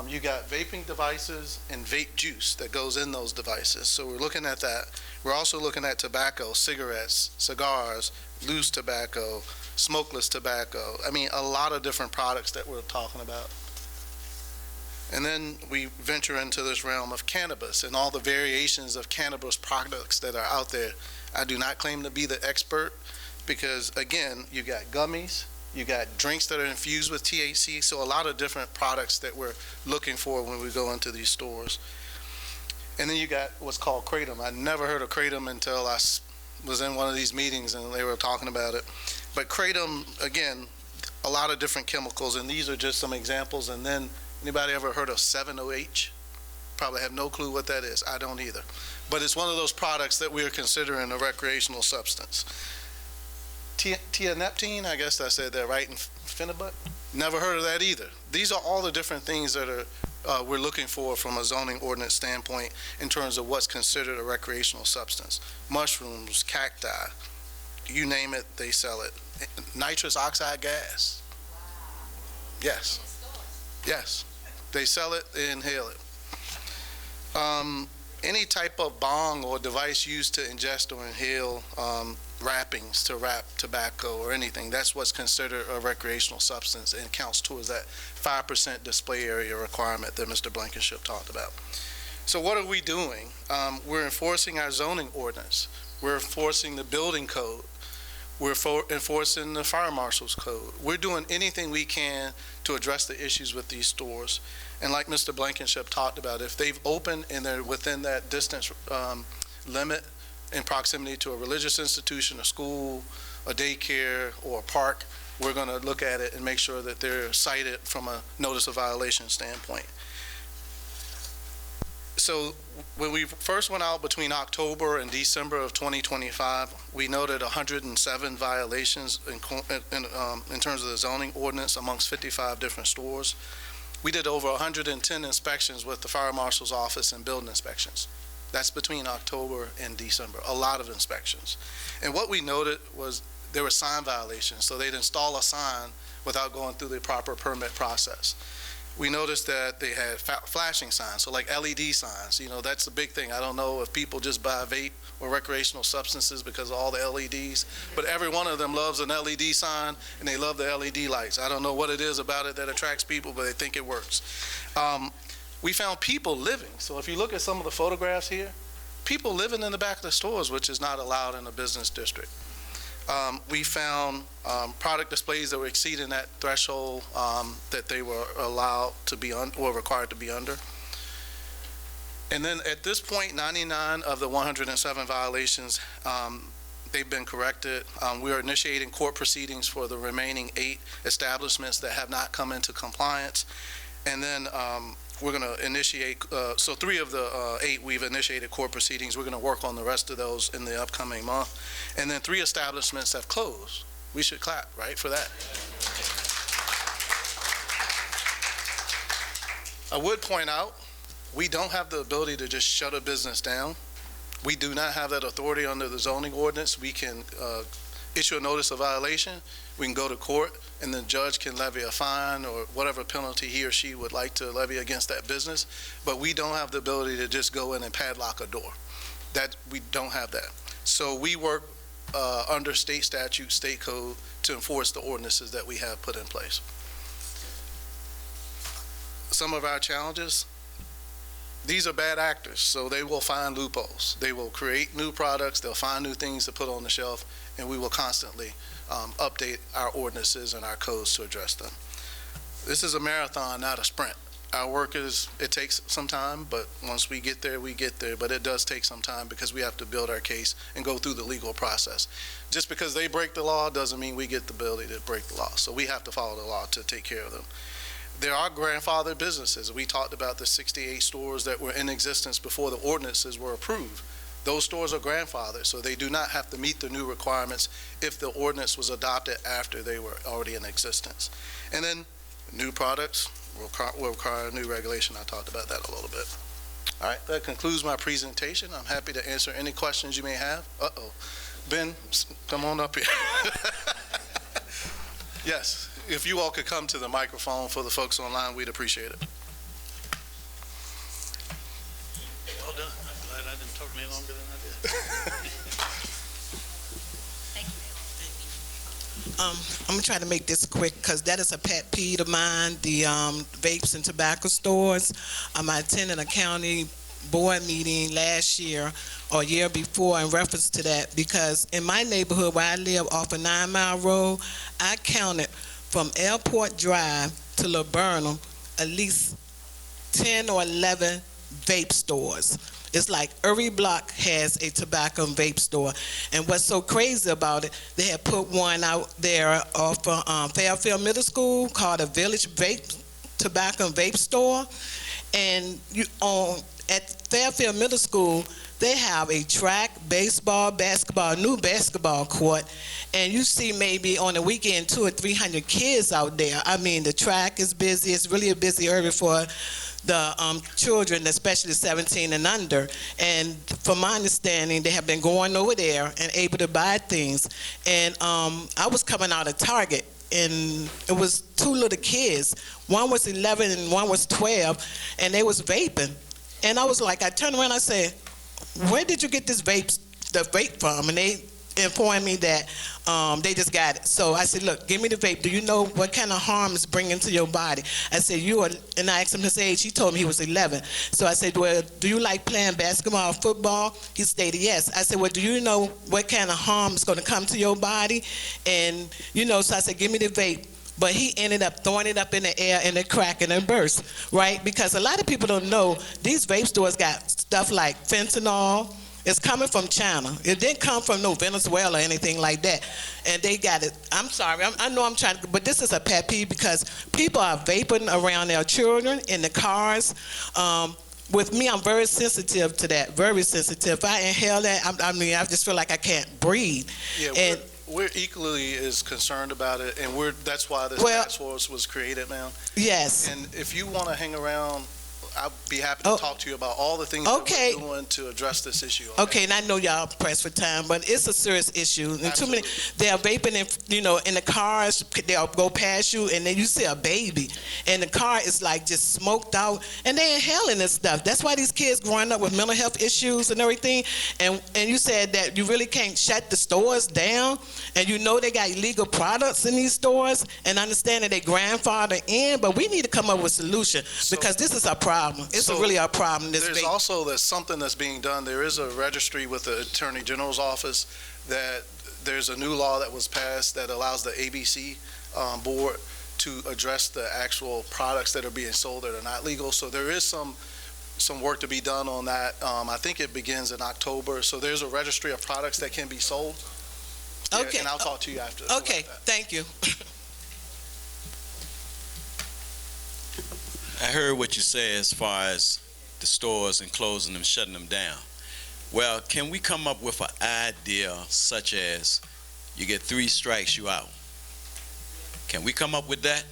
[SPEAKER 15] You got vaping devices and vape juice that goes in those devices. So we're looking at that. We're also looking at tobacco, cigarettes, cigars, loose tobacco, smokeless tobacco. I mean, a lot of different products that we're talking about. And then we venture into this realm of cannabis and all the variations of cannabis products that are out there. I do not claim to be the expert because, again, you got gummies, you got drinks that are infused with THC, so a lot of different products that we're looking for when we go into these stores. And then you got what's called Kratom. I never heard of Kratom until I was in one of these meetings and they were talking about it. But Kratom, again, a lot of different chemicals, and these are just some examples. And then anybody ever heard of 7-OH? Probably have no clue what that is. I don't either. But it's one of those products that we are considering a recreational substance. Tianeptine, I guess I said that right, and Phenibut? Never heard of that either. These are all the different things that are we're looking for from a zoning ordinance standpoint in terms of what's considered a recreational substance. Mushrooms, cacti, you name it, they sell it. Nitrous oxide gas. Yes. Yes. They sell it, they inhale it. Any type of bong or device used to ingest or inhale wrappings to wrap tobacco or anything, that's what's considered a recreational substance and counts towards that 5% display area requirement that Mr. Blankenship talked about. So what are we doing? We're enforcing our zoning ordinance. We're enforcing the building code. We're enforcing the fire marshal's code. We're doing anything we can to address the issues with these stores. And like Mr. Blankenship talked about, if they've opened and they're within that distance limit in proximity to a religious institution, a school, a daycare, or a park, we're going to look at it and make sure that they're cited from a notice of violation standpoint. So when we first went out between October and December of 2025, we noted 107 violations in terms of the zoning ordinance amongst 55 different stores. We did over 110 inspections with the fire marshal's office and building inspections. That's between October and December, a lot of inspections. And what we noted was there were sign violations, so they'd install a sign without going through the proper permit process. We noticed that they had flashing signs, so like LED signs. You know, that's the big thing. I don't know if people just buy vape or recreational substances because of all the LEDs, but every one of them loves an LED sign and they love the LED lights. I don't know what it is about it that attracts people, but they think it works. We found people living. So if you look at some of the photographs here, people living in the back of the stores, which is not allowed in a business district. We found product displays that were exceeding that threshold that they were allowed to be or required to be under. And then at this point, 99 of the 107 violations, they've been corrected. We are initiating court proceedings for the remaining 8 establishments that have not come into compliance. And then we're going to initiate, so 3 of the 8 we've initiated court proceedings. We're going to work on the rest of those in the upcoming month. And then 3 establishments have closed. We should clap, right, for that. I would point out, we don't have the ability to just shut a business down. We do not have that authority under the zoning ordinance. We can issue a notice of violation. We can go to court, and the judge can levy a fine or whatever penalty he or she would like to levy against that business. But we don't have the ability to just go in and padlock a door. That we don't have that. So we work under state statute, state code to enforce the ordinances that we have put in place. Some of our challenges, these are bad actors, so they will find loopholes. They will create new products, they'll find new things to put on the shelf, and we will constantly update our ordinances and our codes to address them. This is a marathon, not a sprint. Our work it takes some time, but once we get there, we get there. But it does take some time because we have to build our case and go through the legal process. Just because they break the law doesn't mean we get the ability to break the law. So we have to follow the law to take care of them. There are grandfathered businesses. We talked about the 68 stores that were in existence before the ordinances were approved. Those stores are grandfathered, so they do not have to meet the new requirements if the ordinance was adopted after they were already in existence. And then new products will require a new regulation. I talked about that a little bit. All right, that concludes my presentation. I'm happy to answer any questions you may have. Ben, come on up here. Yes, if you all could come to the microphone for the folks online, we'd appreciate it.
[SPEAKER 14] Well done. I'm glad I didn't talk any longer than I did.
[SPEAKER 12] I'm going to try to make this quick because that is a pet peeve of mine, the vapes and tobacco stores. I attended a county board meeting last year or year before in reference to that because in my neighborhood where I live off of 9 Mile Road, I counted from Airport Drive to Laburnum at least 10 or 11 vape stores. It's like every block has a tobacco and vape store. And what's so crazy about it, they had put one out there off of Fairfield Middle School called a Village Vape Tobacco and Vape Store. And at Fairfield Middle School, they have a track, baseball, basketball, new basketball court, and you see maybe on the weekend 200 or 300 kids out there. I mean, the track is busy. It's really a busy area for the children, especially 17 and under. And from my understanding, they have been going over there and able to buy things. And I was coming out of Target, and it was 2 little kids. One was 11 and one was 12, and they was vaping. And I was like, I turned around, I said, where did you get the vape from? And they informed me that they just got it. So I said, look, give me the vape. Do you know what kind of harm it's bringing to your body? I said, and I asked him his age. He told me he was 11. So I said, well, do you like playing basketball or football? He stated yes. I said, well, do you know what kind of harm is going to come to your body? And, so I said, give me the vape. But he ended up throwing it up in the air and it cracked and it burst, right? Because a lot of people don't know these vape stores got stuff like fentanyl. It's coming from China. It didn't come from no Venezuela or anything like that. And they got it. I'm sorry. I know I'm trying to, but this is a pet peeve because people are vaping around their children in the cars. With me, I'm very sensitive to that, very sensitive. If I inhale that, I just feel like I can't breathe.
[SPEAKER 15] Yeah,
[SPEAKER 12] and
[SPEAKER 15] we're equally as concerned about it, and that's why this task force was created, ma'am.
[SPEAKER 12] Yes.
[SPEAKER 15] And if you want to hang around, I'll be happy to talk to you about all the things that we're doing to address this issue.
[SPEAKER 12] Okay, and I know y'all pressed for time, but it's a serious issue. And too many, they're vaping in the cars, they'll go past you, and then you see a baby, and the car is like just smoked out, and they're inhaling this stuff. That's why these kids growing up with mental health issues and everything. And you said that you really can't shut the stores down, and they got illegal products in these stores, and understand that they grandfather in, but we need to come up with a solution because this is a problem. It's really a problem.
[SPEAKER 15] There's also something that's being done. There is a registry with the Attorney General's office that there's a new law that was passed that allows the ABC board to address the actual products that are being sold that are not legal. So there is some work to be done on that. I think it begins in October. So there's a registry of products that can be sold.
[SPEAKER 12] Okay.
[SPEAKER 15] Yeah, and I'll talk to you after.
[SPEAKER 12] Okay, thank you.
[SPEAKER 16] I heard what you said as far as the stores and closing them, shutting them down. Well, can we come up with an idea such as you get 3 strikes, you out? Can we come up with that?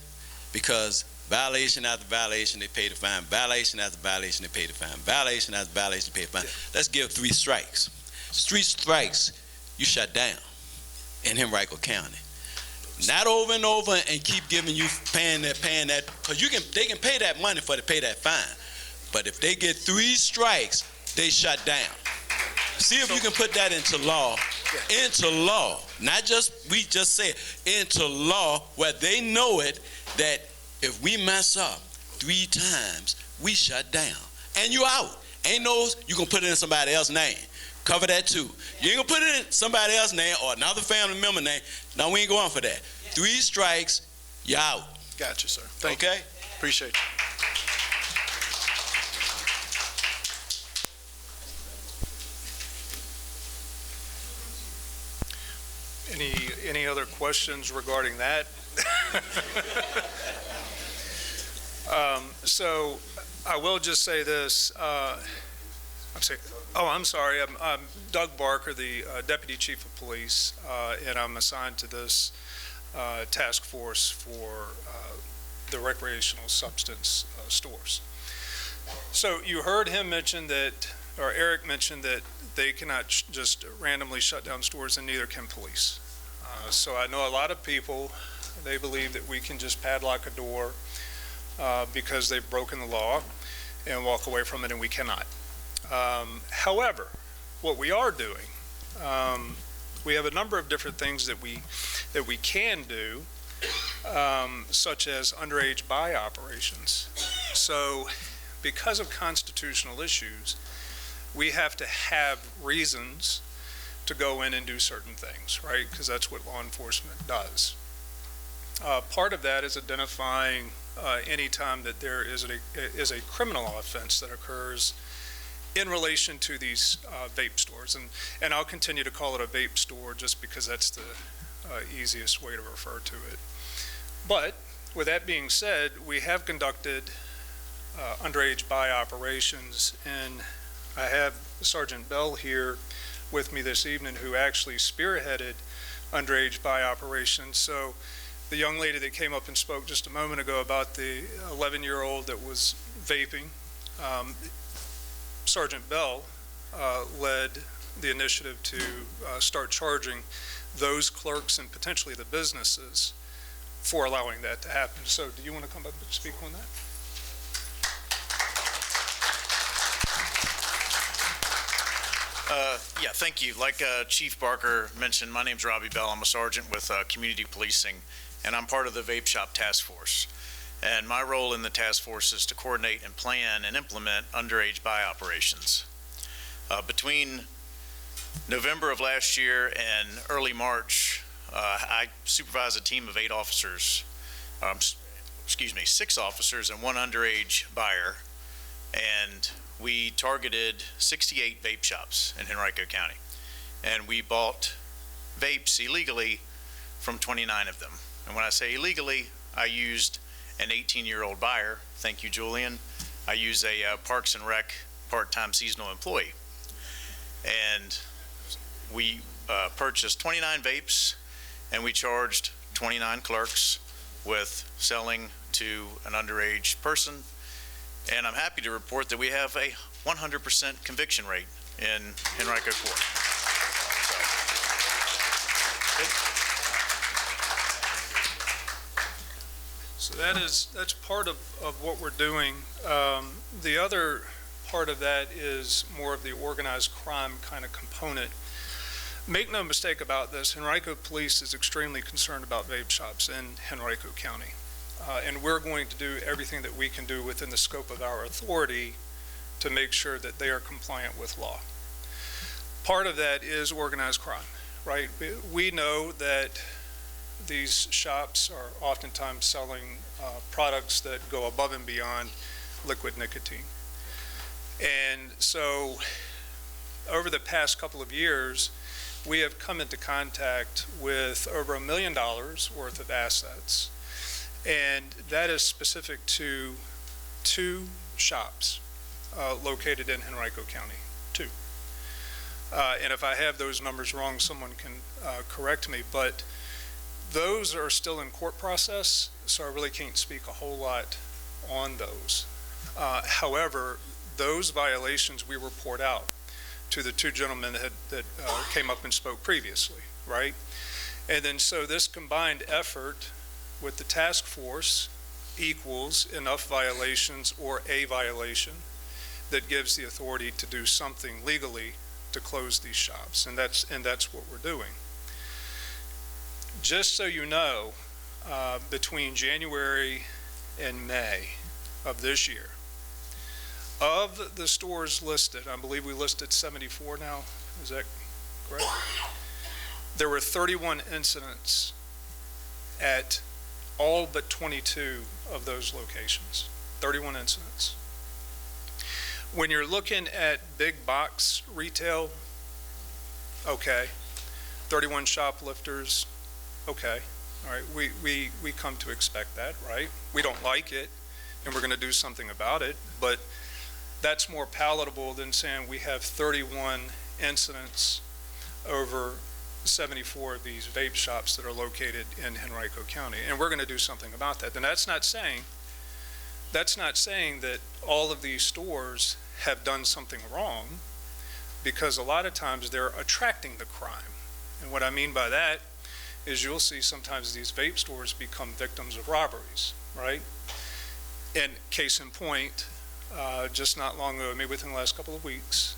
[SPEAKER 16] Because violation after violation, they pay the fine. Violation after violation, they pay the fine. Violation after violation, they pay the fine. Let's give 3 strikes. 3 strikes, you shut down in Henrico County. Not over and over and keep giving you paying that, because they can pay that money to pay that fine. But if they get 3 strikes, they shut down. See if you can put that into law. Into law. Not just, we just say it, into law where they know it that if we mess up 3 times, we shut down. And you out. Ain't no, you gonna put it in somebody else's name. Cover that too. You ain't gonna put it in somebody else's name or another family member name. No, we ain't going for that. 3 strikes, you out.
[SPEAKER 15] Got you, sir. Thank you. Appreciate you.
[SPEAKER 17] Any other questions regarding that? So I will just say this. I'm sorry. I'm Doug Barker, the Deputy Chief of Police, and I'm assigned to this task force for the recreational substance stores. So you heard him mention that, or Eric mentioned that they cannot just randomly shut down stores, and neither can police. So I know a lot of people, they believe that we can just padlock a door because they've broken the law and walk away from it, and we cannot. However, what we are doing, we have a number of different things that we can do, such as underage buy operations. So because of constitutional issues, we have to have reasons to go in and do certain things, right? Because that's what law enforcement does. Part of that is identifying any time that there is a criminal offense that occurs in relation to these vape stores. And I'll continue to call it a vape store just because that's the easiest way to refer to it. But with that being said, we have conducted underage buy operations, and I have Sergeant Bell here with me this evening who actually spearheaded underage buy operations. So the young lady that came up and spoke just a moment ago about the 11-year-old that was vaping, Sergeant Bell led the initiative to start charging those clerks and potentially the businesses for allowing that to happen. So do you want to come up and speak on that?
[SPEAKER 18] Yeah, thank you. Like Chief Barker mentioned, my name's Robbie Bell. I'm a sergeant with Community Policing, and I'm part of the Vape Shop Task Force. And my role in the task force is to coordinate and plan and implement underage buy operations. Between November of last year and early March, I supervised a team of 8 officers, 6 officers and 1 underage buyer, and we targeted 68 vape shops in Henrico County. And we bought vapes illegally from 29 of them. And when I say illegally, I used an 18-year-old buyer. Thank you, Julian. I use a Parks and Rec part-time seasonal employee. And we purchased 29 vapes, and we charged 29 clerks with selling to an underage person. And I'm happy to report that we have a 100% conviction rate in Henrico Court.
[SPEAKER 17] So that's part of what we're doing. The other part of that is more of the organized crime kind of component. Make no mistake about this, Henrico Police is extremely concerned about vape shops in Henrico County. And we're going to do everything that we can do within the scope of our authority to make sure that they are compliant with law. Part of that is organized crime, right? We know that these shops are oftentimes selling products that go above and beyond liquid nicotine. And so over the past couple of years, we have come into contact with over $1 million worth of assets. And that is specific to 2 shops located in Henrico County, 2. And if I have those numbers wrong, someone can correct me, but those are still in court process, so I really can't speak a whole lot on those. However, those violations we report out to the 2 gentlemen that came up and spoke previously, right? And then so this combined effort with the task force equals enough violations or a violation that gives the authority to do something legally to close these shops, and that's what we're doing. Just so you know, between January and May of this year, of the stores listed, I believe we listed 74 now, is that correct? There were 31 incidents at all but 22 of those locations, 31 incidents. When you're looking at big box retail, okay, 31 shoplifters, okay, all right, we come to expect that, right? We don't like it, and we're going to do something about it, but that's more palatable than saying we have 31 incidents over 74 of these vape shops that are located in Henrico County, and we're going to do something about that. And that's not saying that all of these stores have done something wrong, because a lot of times they're attracting the crime. And what I mean by that is you'll see sometimes these vape stores become victims of robberies, right? And case in point, just not long ago, maybe within the last couple of weeks,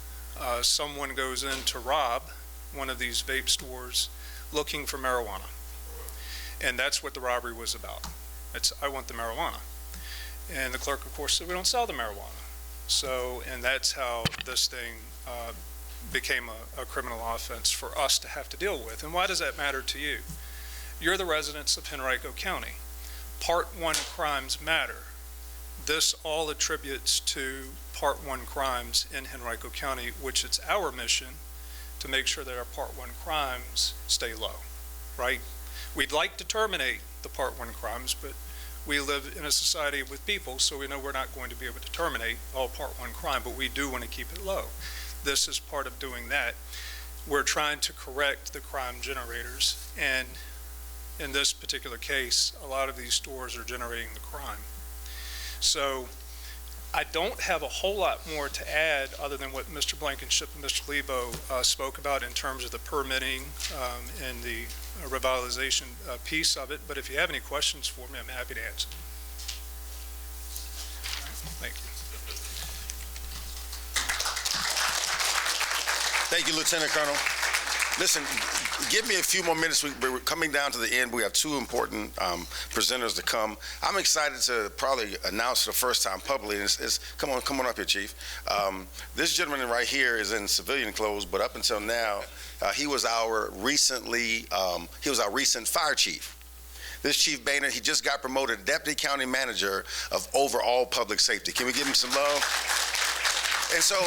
[SPEAKER 17] someone goes in to rob one of these vape stores looking for marijuana. And that's what the robbery was about. It's, I want the marijuana. And the clerk, of course, said, we don't sell the marijuana. So, and that's how this thing became a criminal offense for us to have to deal with. And why does that matter to you? You're the residents of Henrico County. Part 1 crimes matter. This all attributes to Part 1 crimes in Henrico County, which it's our mission to make sure that our Part 1 crimes stay low, right? We'd like to terminate the Part 1 crimes, but we live in a society with people, so we know we're not going to be able to terminate all Part 1 crime, but we do want to keep it low. This is part of doing that. We're trying to correct the crime generators, and in this particular case, a lot of these stores are generating the crime. So I don't have a whole lot more to add other than what Mr. Blankenship and Mr. Lebo spoke about in terms of the permitting and the revitalization piece of it. But if you have any questions for me, I'm happy to answer them. All right, thank you.
[SPEAKER 1] Thank you, Lieutenant Colonel. Listen, give me a few more minutes. We're coming down to the end. We have two important presenters to come. I'm excited to probably announce for the first time publicly. Come on up here, Chief. This gentleman right here is in civilian clothes, but up until now, he was our recent fire chief. This Chief Boehner, he just got promoted to Deputy County Manager of overall public safety. Can we give him some love? And so,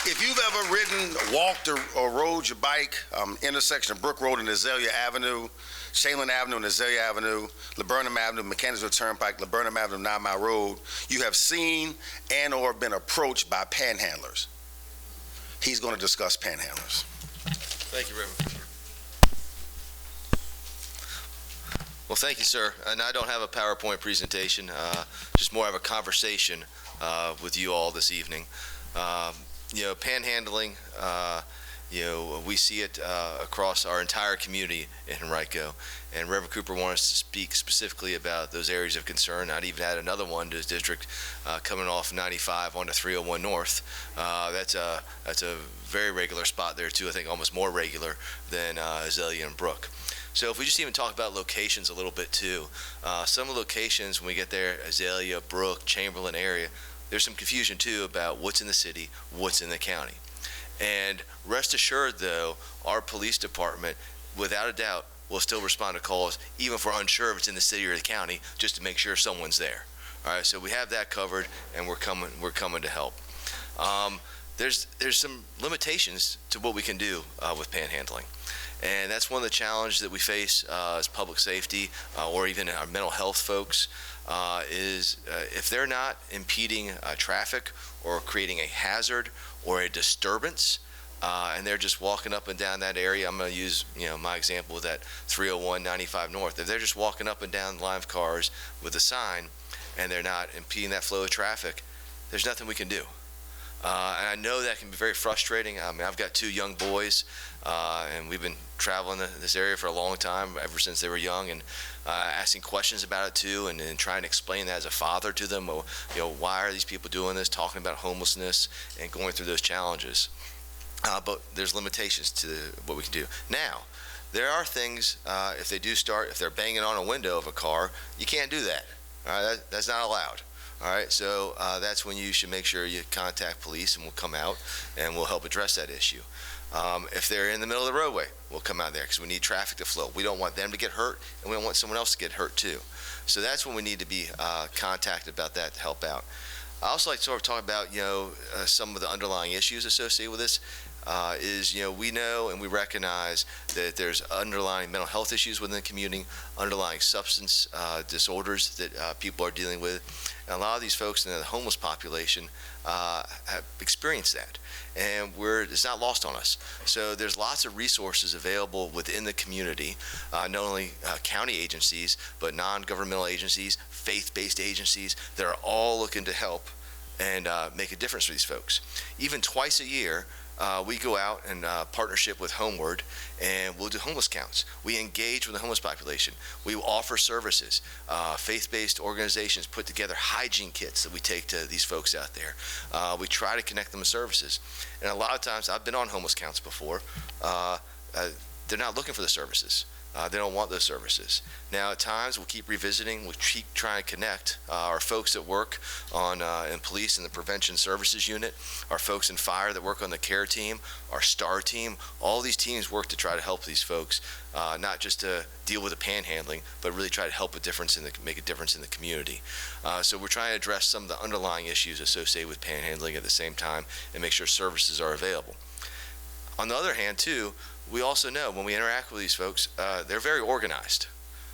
[SPEAKER 1] if you've ever ridden, walked, or rode your bike, intersection of Brook Road and Azalea Avenue, Shaylin Avenue and Azalea Avenue, Laburnum Avenue, Mechanicsville Turnpike, Laburnum Avenue, 9 Mile Road, you have seen and or been approached by panhandlers. He's going to discuss panhandlers.
[SPEAKER 19] Thank you, Reverend. Well, thank you, sir. And I don't have a PowerPoint presentation, just more of a conversation with you all this evening. Panhandling, we see it across our entire community in Henrico. And Reverend Cooper wanted us to speak specifically about those areas of concern. I'd even add another one to his district coming off 95 onto 301 North. That's a very regular spot there, too. I think almost more regular than Azalea and Brook. So if we just even talk about locations a little bit, too. Some of the locations, when we get there, Azalea, Brook, Chamberlain area, there's some confusion, too, about what's in the city, what's in the county. And rest assured, though, our police department, without a doubt, will still respond to calls, even if we're unsure if it's in the city or the county, just to make sure someone's there. All right, so we have that covered, and we're coming to help. There's some limitations to what we can do with panhandling. And that's one of the challenges that we face as public safety or even our mental health folks. Is if they're not impeding traffic or creating a hazard or a disturbance, and they're just walking up and down that area. I'm going to use my example with that 301 95 North. If they're just walking up and down the line of cars with a sign and they're not impeding that flow of traffic, there's nothing we can do. And I know that can be very frustrating. I mean, I've got 2 young boys, and we've been traveling this area for a long time, ever since they were young, and asking questions about it too, and trying to explain that as a father to them. Why are these people doing this? Talking about homelessness and going through those challenges. But there's limitations to what we can do. Now, there are things, if they're banging on a window of a car, you can't do that. All right, that's not allowed. All right, so that's when you should make sure you contact police, and we'll come out and we'll help address that issue. If they're in the middle of the roadway, we'll come out there because we need traffic to flow. We don't want them to get hurt, and we don't want someone else to get hurt too. So that's when we need to be contacted about that to help out. I also like to sort of talk about some of the underlying issues associated with this. We know and we recognize that there's underlying mental health issues within the community, underlying substance disorders that people are dealing with. And a lot of these folks in the homeless population have experienced that. And it's not lost on us. So there's lots of resources available within the community, not only county agencies, but non-governmental agencies, faith-based agencies that are all looking to help and make a difference for these folks. Even twice a year, we go out in partnership with Homeward, and we'll do homeless counts. We engage with the homeless population. We offer services. Faith-based organizations put together hygiene kits that we take to these folks out there. We try to connect them with services. And a lot of times, I've been on homeless counts before, they're not looking for the services. They don't want those services. Now, at times, we'll keep revisiting. We'll keep trying to connect our folks that work in police and the prevention services unit, our folks in fire that work on the care team, our STAR team. All these teams work to try to help these folks, not just to deal with the panhandling, but really try to help make a difference in the community. So we're trying to address some of the underlying issues associated with panhandling at the same time and make sure services are available. On the other hand, too, we also know when we interact with these folks, they're very organized,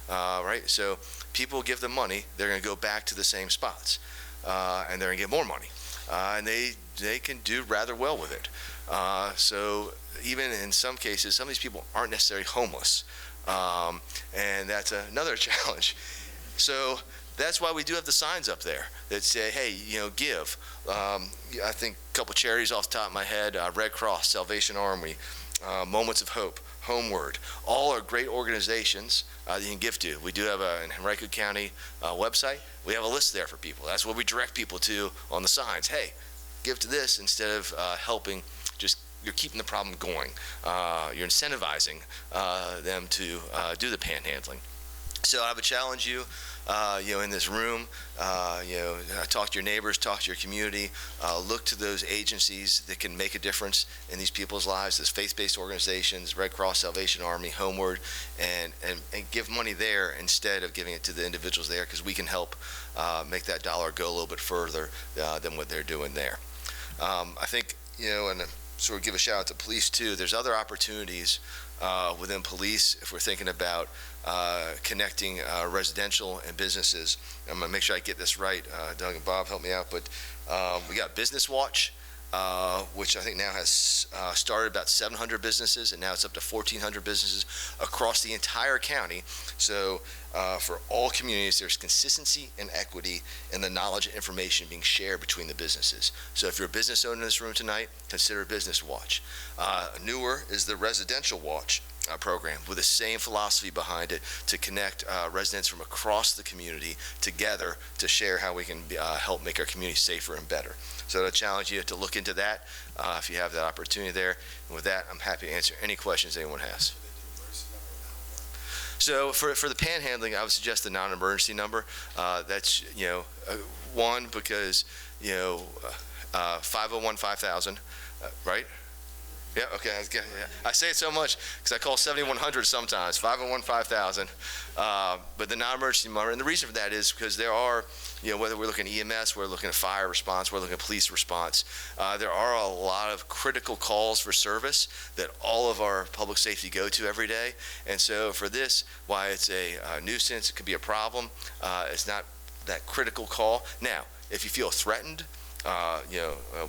[SPEAKER 19] right? So people give them money, they're going to go back to the same spots, and they're going to get more money, and they can do rather well with it. So even in some cases, some of these people aren't necessarily homeless, and that's another challenge. So that's why we do have the signs up there that say, hey, give. I think a couple charities off the top of my head, Red Cross, Salvation Army, Moments of Hope, Homeward, all are great organizations that you can give to. We do have an Henrico County website. We have a list there for people. That's what we direct people to on the signs. Hey, give to this instead of helping. Just you're keeping the problem going. You're incentivizing them to do the panhandling. So I would challenge you, in this room, talk to your neighbors, talk to your community, look to those agencies that can make a difference in these people's lives, those faith-based organizations, Red Cross, Salvation Army, Homeward, and give money there instead of giving it to the individuals there, because we can help make that dollar go a little bit further than what they're doing there. I think, and sort of give a shout out to police too, there's other opportunities within police if we're thinking about connecting residential and businesses. I'm going to make sure I get this right. Doug and Bob, help me out. But we got Business Watch, which I think now has started about 700 businesses, and now it's up to 1,400 businesses across the entire county. So for all communities, there's consistency and equity in the knowledge and information being shared between the businesses. So if you're a business owner in this room tonight, consider Business Watch. Newer is the Residential Watch program with the same philosophy behind it to connect residents from across the community together to share how we can help make our community safer and better. So I challenge you to look into that if you have that opportunity there. And with that, I'm happy to answer any questions anyone has. So for the panhandling, I would suggest the non-emergency number. That's, one, because, 501-5000, right? Yeah, okay. I say it so much because I call 7100 sometimes, 501-5000. But the non-emergency number, and the reason for that is because there are, whether we're looking at EMS, we're looking at fire response, we're looking at police response, there are a lot of critical calls for service that all of our public safety go to every day. And so for this, why it's a nuisance, it could be a problem, it's not that critical call. Now, if you feel threatened,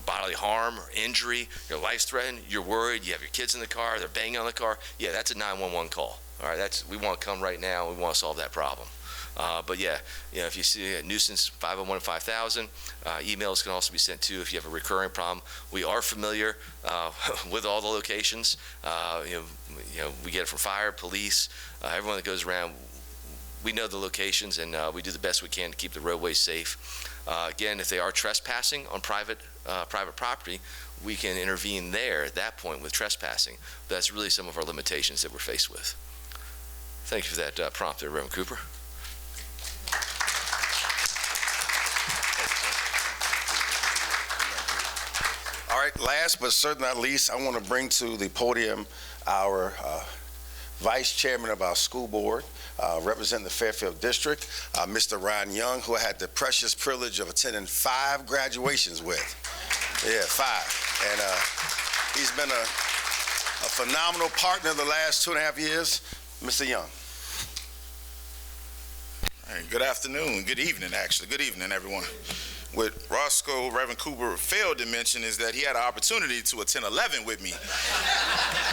[SPEAKER 19] bodily harm or injury, your life's threatened, you're worried, you have your kids in the car, they're banging on the car, yeah, that's a 911 call. All right, we want to come right now, we want to solve that problem. But yeah, if you see a nuisance, 501-5000, emails can also be sent too if you have a recurring problem. We are familiar with all the locations. We get it from fire, police, everyone that goes around. We know the locations, and we do the best we can to keep the roadways safe. Again, if they are trespassing on private property, we can intervene there at that point with trespassing. But that's really some of our limitations that we're faced with. Thank you for that prompt there, Reverend Cooper.
[SPEAKER 1] All right, last but certainly not least, I want to bring to the podium our Vice Chairman of our school board, representing the Fairfield District, Mr. Ryan Young, who I had the precious privilege of attending 5 graduations with. Yeah, 5. And he's been a phenomenal partner the last 2.5 years. Mr. Young.
[SPEAKER 20] All right, good afternoon, good evening, actually. Good evening, everyone. What Roscoe, Reverend Cooper failed to mention is that he had an opportunity to attend 11 with me,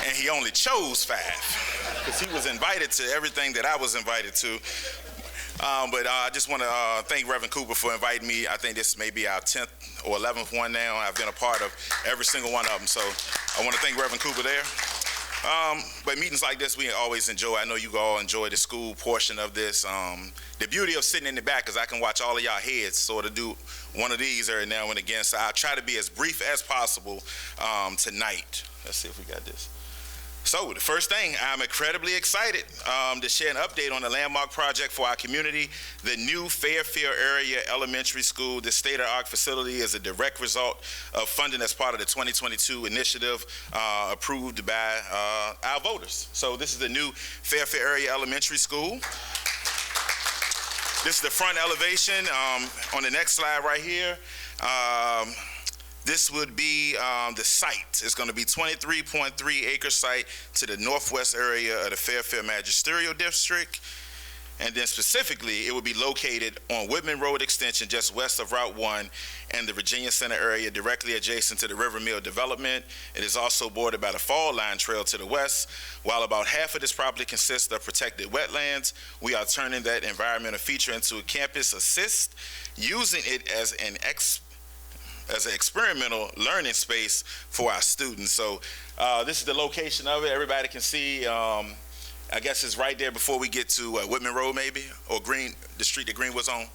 [SPEAKER 20] and he only chose 5, because he was invited to everything that I was invited to. But I just want to thank Reverend Cooper for inviting me. I think this may be our 10th or 11th one now. I've been a part of every single one of them, so I want to thank Reverend Cooper there. But meetings like this, we always enjoy. I know you all enjoy the school portion of this. The beauty of sitting in the back is I can watch all of y'all heads sort of do one of these every now and again. So I'll try to be as brief as possible tonight. Let's see if we got this. So the first thing, I'm incredibly excited to share an update on the landmark project for our community, the new Fairfield area elementary school. This state-of-the-art facility is a direct result of funding as part of the 2022 initiative approved by our voters. So this is the new Fairfield area elementary school. This is the front elevation. On the next slide right here, this would be the site. It's going to be 23.3 acre site to the northwest area of the Fairfield Magisterial District. And then specifically, it will be located on Whitman Road Extension, just west of Route 1 and the Virginia Center area, directly adjacent to the River Mill development. It is also bordered by the Fall Line Trail to the west. While about half of this property consists of protected wetlands, we are turning that environmental feature into a campus assist, using it as an experimental learning space for our students. So this is the location of it. Everybody can see. I guess it's right there before we get to Whitman Road, maybe, or the street that Greenwood's on.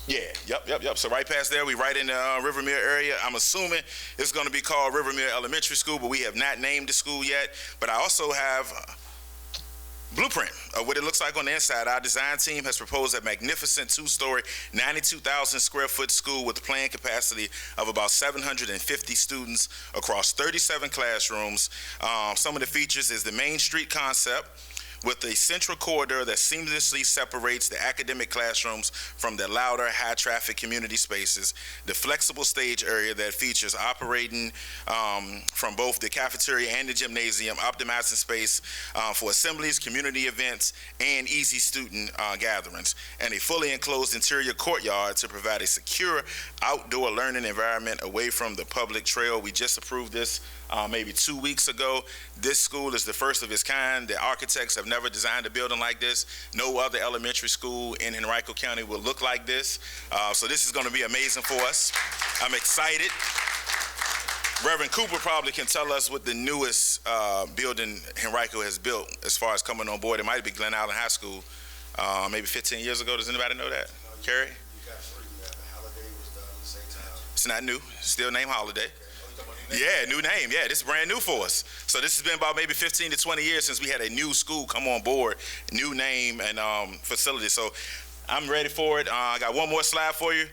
[SPEAKER 20] Yeah, yep. So right past there, we right in the Rivermere area. I'm assuming it's going to be called Rivermere Elementary School, but we have not named the school yet. But I also have blueprint of what it looks like on the inside. Our design team has proposed a magnificent two-story, 92,000 square foot school with a planned capacity of about 750 students across 37 classrooms. Some of the features is the Main Street concept, with a central corridor that seamlessly separates the academic classrooms from the louder, high-traffic community spaces, the flexible stage area that features operating from both the cafeteria and the gymnasium, optimizing space for assemblies, community events, and easy student gatherings, and a fully enclosed interior courtyard to provide a secure outdoor learning environment away from the public trail. We just approved this maybe 2 weeks ago. This school is the first of its kind. The architects have never designed a building like this. No other elementary school in Henrico County will look like this. So this is going to be amazing for us. I'm excited. Reverend Cooper probably can tell us what the newest building Henrico has built as far as coming on board. It might be Glen Island High School, maybe 15 years ago. Does anybody know that? Carrie?
[SPEAKER 9] You got three. Holiday was done at the same time.
[SPEAKER 20] It's not new. Still named Holiday. Yeah, new name. Yeah, this is brand new for us. So this has been about maybe 15 to 20 years since we had a new school come on board, new name and facility. So I'm ready for it. I got one more slide for you.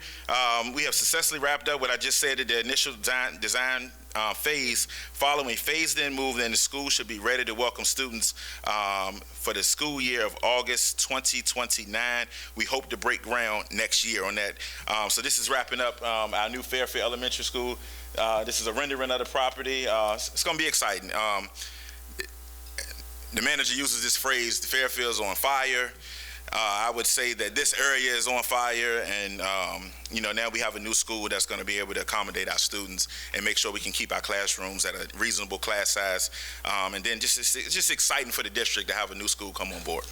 [SPEAKER 20] We have successfully wrapped up what I just said, the initial design phase. Following phased-in move-in, the school should be ready to welcome students for the school year of August 2029. We hope to break ground next year on that. So this is wrapping up our new Fairfield Elementary School. This is a rendering of the property. It's going to be exciting. The manager uses this phrase, the Fairfield's on fire. I would say that this area is on fire, and now we have a new school that's going to be able to accommodate our students and make sure we can keep our classrooms at a reasonable class size. And then it's just exciting for the district to have a new school come on board.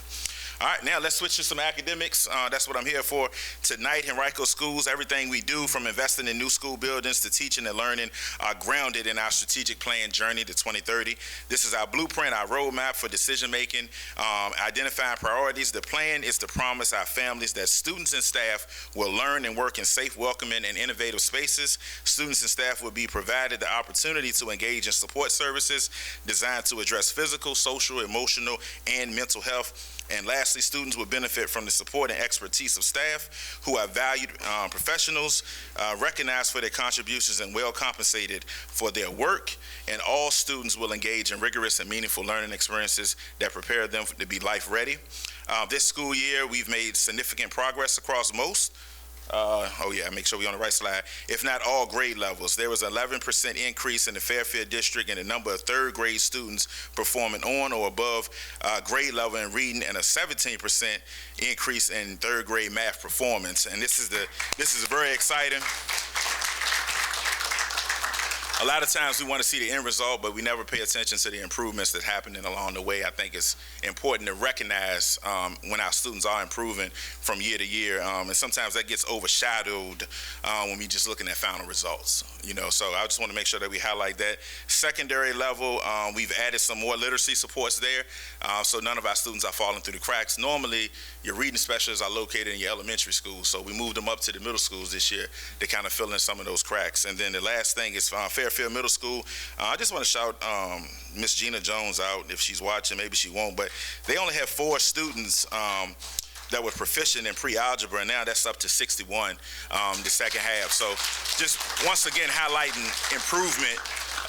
[SPEAKER 20] All right, now let's switch to some academics. That's what I'm here for tonight. Henrico Schools, everything we do from investing in new school buildings to teaching and learning are grounded in our strategic plan journey to 2030. This is our blueprint, our roadmap for decision making, identifying priorities. The plan is to promise our families that students and staff will learn and work in safe, welcoming, and innovative spaces. Students and staff will be provided the opportunity to engage in support services designed to address physical, social, emotional, and mental health. And lastly, students will benefit from the support and expertise of staff who are valued professionals, recognized for their contributions and well compensated for their work. And all students will engage in rigorous and meaningful learning experiences that prepare them to be life ready. This school year, we've made significant progress across most. Make sure we're on the right slide. If not all grade levels, there was an 11% increase in the Fairfield district in the number of third grade students performing on or above grade level in reading, and a 17% increase in third grade math performance. And this is very exciting. A lot of times we want to see the end result, but we never pay attention to the improvements that happening along the way. I think it's important to recognize when our students are improving from year to year, and sometimes that gets overshadowed when we just looking at final results. So I just want to make sure that we highlight that. Secondary level, we've added some more literacy supports there, so none of our students are falling through the cracks. Normally, your reading specialists are located in your elementary schools, so we moved them up to the middle schools this year to kind of fill in some of those cracks. And then the last thing is Fairfield Middle School. I just want to shout Miss Gina Jones out if she's watching. Maybe she won't, but they only have 4 students that were proficient in pre-algebra, and now that's up to 61 the second half. So just once again highlighting improvement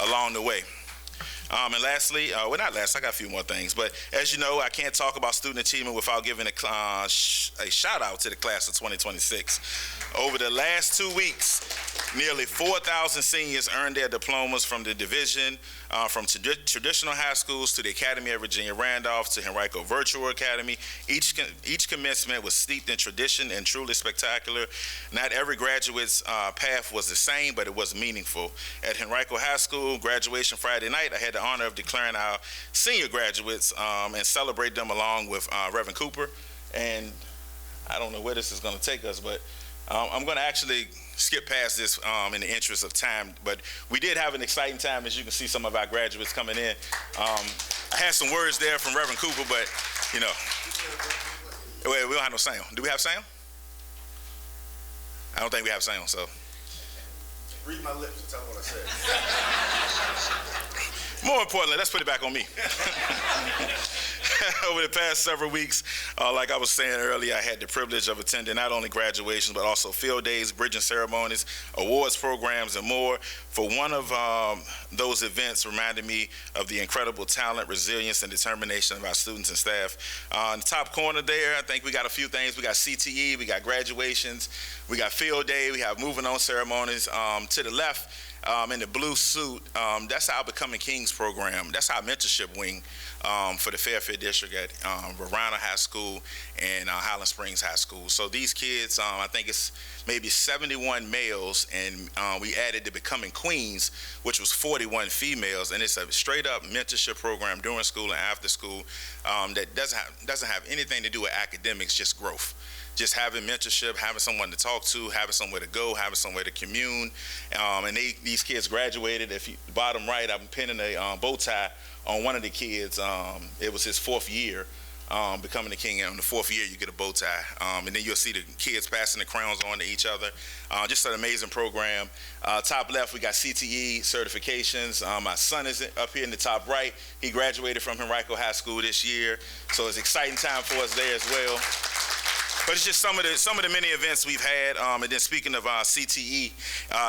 [SPEAKER 20] along the way. And lastly, well, not last, I got a few more things, but as you know, I can't talk about student achievement without giving a shout out to the class of 2026. Over the last 2 weeks, nearly 4,000 seniors earned their diplomas from the division, from traditional high schools to the Academy of Virginia Randolph to Henrico Virtual Academy. Each commencement was steeped in tradition and truly spectacular. Not every graduate's path was the same, but it was meaningful. At Henrico High School, graduation Friday night, I had the honor of declaring our senior graduates and celebrate them along with Reverend Cooper. And I don't know where this is going to take us, but I'm going to actually skip past this in the interest of time, but we did have an exciting time. As you can see, some of our graduates coming in. I had some words there from Reverend Cooper, but, you know, we don't have no sound. Do we have sound? I don't think we have sound, so. Read my lips and tell me what I said. More importantly, let's put it back on me. Over the past several weeks, like I was saying earlier, I had the privilege of attending not only graduations, but also field days, bridging ceremonies, awards programs, and more. For one of those events reminded me of the incredible talent, resilience, and determination of our students and staff. In the top corner there, I think we got a few things. We got CTE, we got graduations, we got field day, we have moving on ceremonies. To the left, in the blue suit, that's our Becoming Kings program. That's our mentorship wing for the Fairfield District at Verona High School and Highland Springs High School. So these kids, I think it's maybe 71 males, and we added the Becoming Queens, which was 41 females, and it's a straight up mentorship program during school and after school that doesn't have anything to do with academics, just growth. Just having mentorship, having someone to talk to, having somewhere to go, having somewhere to commune. And these kids graduated. If you bottom right, I'm pinning a bow tie on one of the kids. It was his 4th year becoming the king. And on the 4th year, you get a bow tie. And then you'll see the kids passing the crowns on to each other. Just an amazing program. Top left, we got CTE certifications. My son is up here in the top right. He graduated from Henrico High School this year. So it's an exciting time for us there as well. But it's just some of the many events we've had. And then speaking of CTE,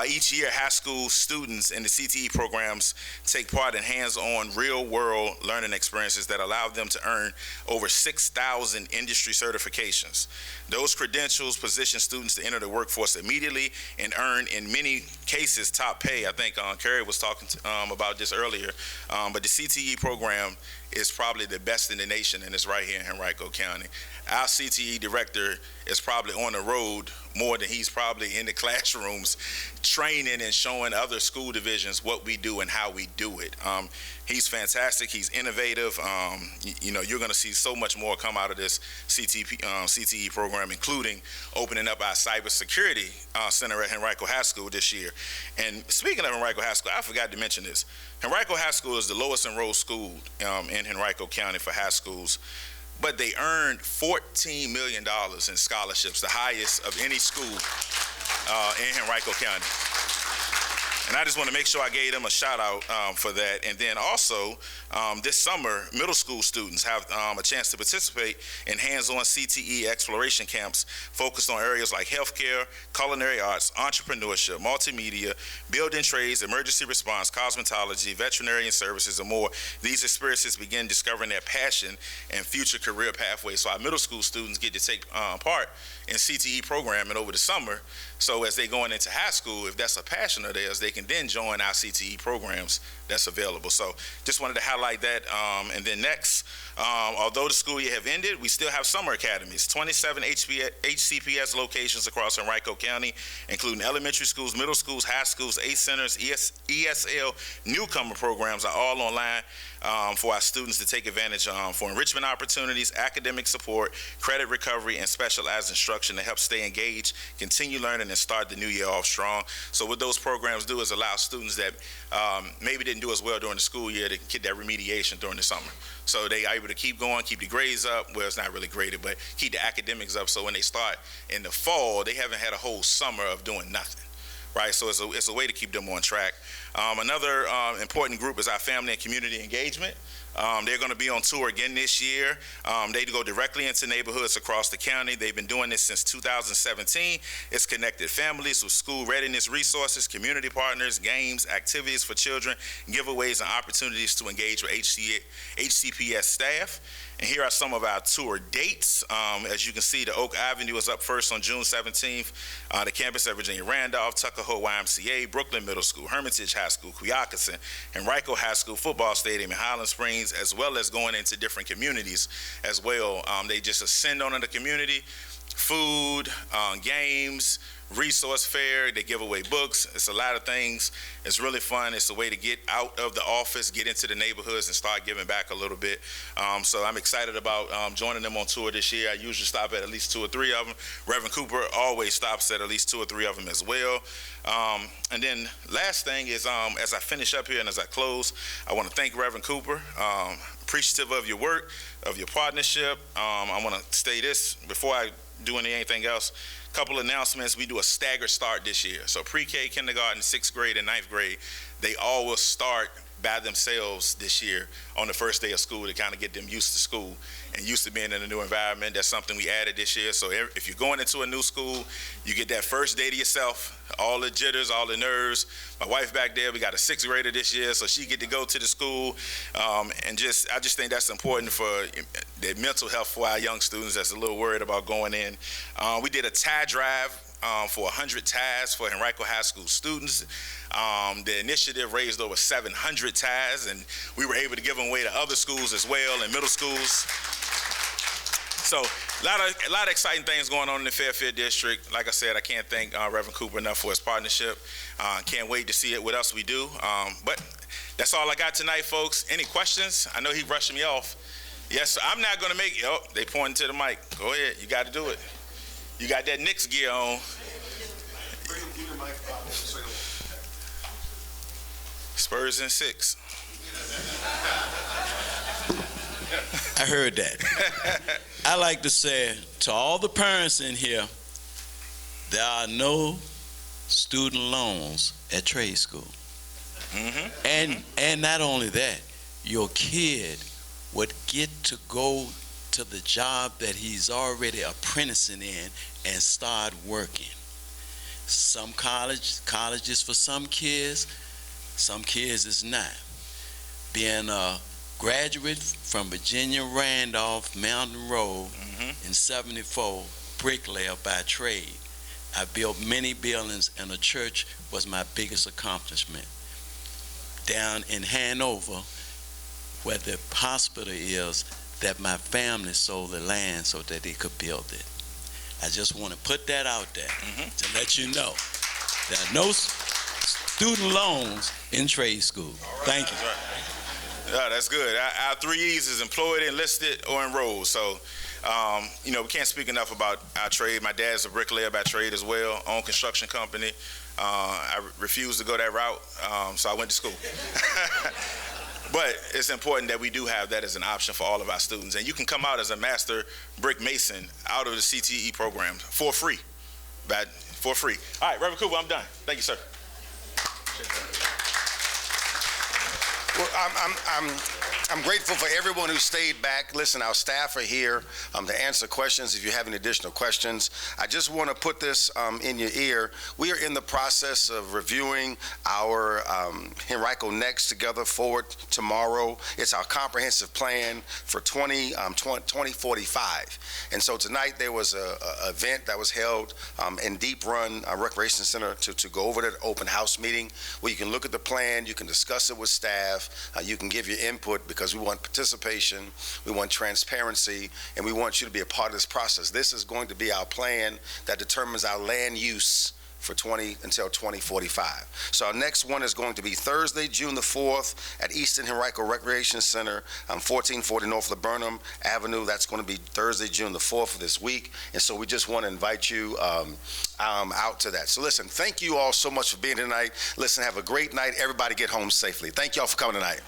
[SPEAKER 20] each year high school students in the CTE programs take part in hands-on real-world learning experiences that allow them to earn over 6,000 industry certifications. Those credentials position students to enter the workforce immediately and earn, in many cases, top pay. I think Carrie was talking about this earlier. But the CTE program is probably the best in the nation, and it's right here in Henrico County. Our CTE director is probably on the road more than he's probably in the classrooms training and showing other school divisions what we do and how we do it. He's fantastic. He's innovative. You know, you're going to see so much more come out of this CTE program, including opening up our cybersecurity center at Henrico High School this year. And speaking of Henrico High School, I forgot to mention this. Henrico High School is the lowest enrolled school in Henrico County for high schools, but they earned $14 million in scholarships, the highest of any school in Henrico County. And I just want to make sure I gave them a shout out for that. And then also, this summer, middle school students have a chance to participate in hands-on CTE exploration camps focused on areas like healthcare, culinary arts, entrepreneurship, multimedia, building trades, emergency response, cosmetology, veterinarian services, and more. These experiences begin discovering their passion and future career pathways. So our middle school students get to take part in CTE programming over the summer. So as they going into high school, if that's a passion of theirs, they can then join our CTE programs that's available. So just wanted to highlight that. And then next, although the school year have ended, we still have summer academies, 27 HCPS locations across Henrico County, including elementary schools, middle schools, high schools, ACE centers, ESL newcomer programs are all online for our students to take advantage for enrichment opportunities, academic support, credit recovery, and specialized instruction to help stay engaged, continue learning, and start the new year off strong. So what those programs do is allow students that maybe didn't do as well during the school year to get that remediation during the summer. So they are able to keep going, keep the grades up. Well, it's not really graded, but keep the academics up. So when they start in the fall, they haven't had a whole summer of doing nothing. Right, so it's a way to keep them on track. Another important group is our family and community engagement. They're going to be on tour again this year. They go directly into neighborhoods across the county. They've been doing this since 2017. It's connected families with school readiness resources, community partners, games, activities for children, giveaways, and opportunities to engage with HCPS staff. And here are some of our tour dates. As you can see, the Oak Avenue is up first on June 17th. The campus at Virginia Randolph, Tuckahoe YMCA, Brooklyn Middle School, Hermitage High School, Quioccasin, Henrico High School Football Stadium in Highland Springs, as well as going into different communities as well. They just ascend on the community, food, games, resource fair. They give away books. It's a lot of things. It's really fun. It's a way to get out of the office, get into the neighborhoods, and start giving back a little bit. So I'm excited about joining them on tour this year. I usually stop at least 2 or 3 of them. Reverend Cooper always stops at least 2 or 3 of them as well. And then last thing is, as I finish up here and as I close, I want to thank Reverend Cooper. Appreciative of your work, of your partnership. I want to say this before I do anything else. Couple announcements. We do a staggered start this year. So pre-K, kindergarten, 6th grade, and 9th grade, they all will start by themselves this year on the first day of school to kind of get them used to school and used to being in a new environment. That's something we added this year. So if you're going into a new school, you get that first day to yourself, all the jitters, all the nerves. My wife back there, we got a 6th grader this year, so she get to go to the school. And I just think that's important for the mental health for our young students that's a little worried about going in. We did a tie drive for 100 ties for Henrico High School students. The initiative raised over 700 ties, and we were able to give them away to other schools as well and middle schools. So a lot of exciting things going on in the Fairfield district. Like I said, I can't thank Reverend Cooper enough for his partnership. Can't wait to see it. What else we do. But that's all I got tonight, folks. Any questions? I know he rushed me off. Yes, I'm not going to make it. Oh, they pointing to the mic. Go ahead. You got to do it. You got that Knicks gear on. Spurs in 6.
[SPEAKER 16] I heard that. I like to say to all the parents in here, there are no student loans at trade school. And not only that, your kid would get to go to the job that he's already apprenticing in and start working. Some colleges for some kids is not. Being a graduate from Virginia Randolph Mountain Road in 74, bricklayer by trade. I built many buildings, and a church was my biggest accomplishment. Down in Hanover, where the hospital is, that my family sold the land so that they could build it. I just want to put that out there to let you know there are no student loans in trade school. Thank you.
[SPEAKER 20] That's right. Yeah, that's good. Our 3 E's is employed, enlisted, or enrolled. So, we can't speak enough about our trade. My dad's a bricklayer by trade as well, own construction company. I refused to go that route, so I went to school. But it's important that we do have that as an option for all of our students. And you can come out as a master brick mason out of the CTE program for free. For free. All right, Reverend Cooper, I'm done. Thank you, sir.
[SPEAKER 1] Well, I'm grateful for everyone who stayed back. Listen, our staff are here to answer questions if you have any additional questions. I just want to put this in your ear. We are in the process of reviewing our Henrico Next Together Forward tomorrow. It's our comprehensive plan for 2045. And so tonight there was an event that was held in Deep Run Recreation Center to go over that open house meeting where you can look at the plan, you can discuss it with staff, you can give your input, because we want participation, we want transparency, and we want you to be a part of this process. This is going to be our plan that determines our land use for until 2045. So our next one is going to be Thursday, June the 4th at Eastern Henrico Recreation Center, 1440 North Laburnum Avenue. That's going to be Thursday, June the 4th of this week. And so we just want to invite you out to that. So listen, thank you all so much for being here tonight. Listen, have a great night. Everybody get home safely. Thank you all for coming tonight.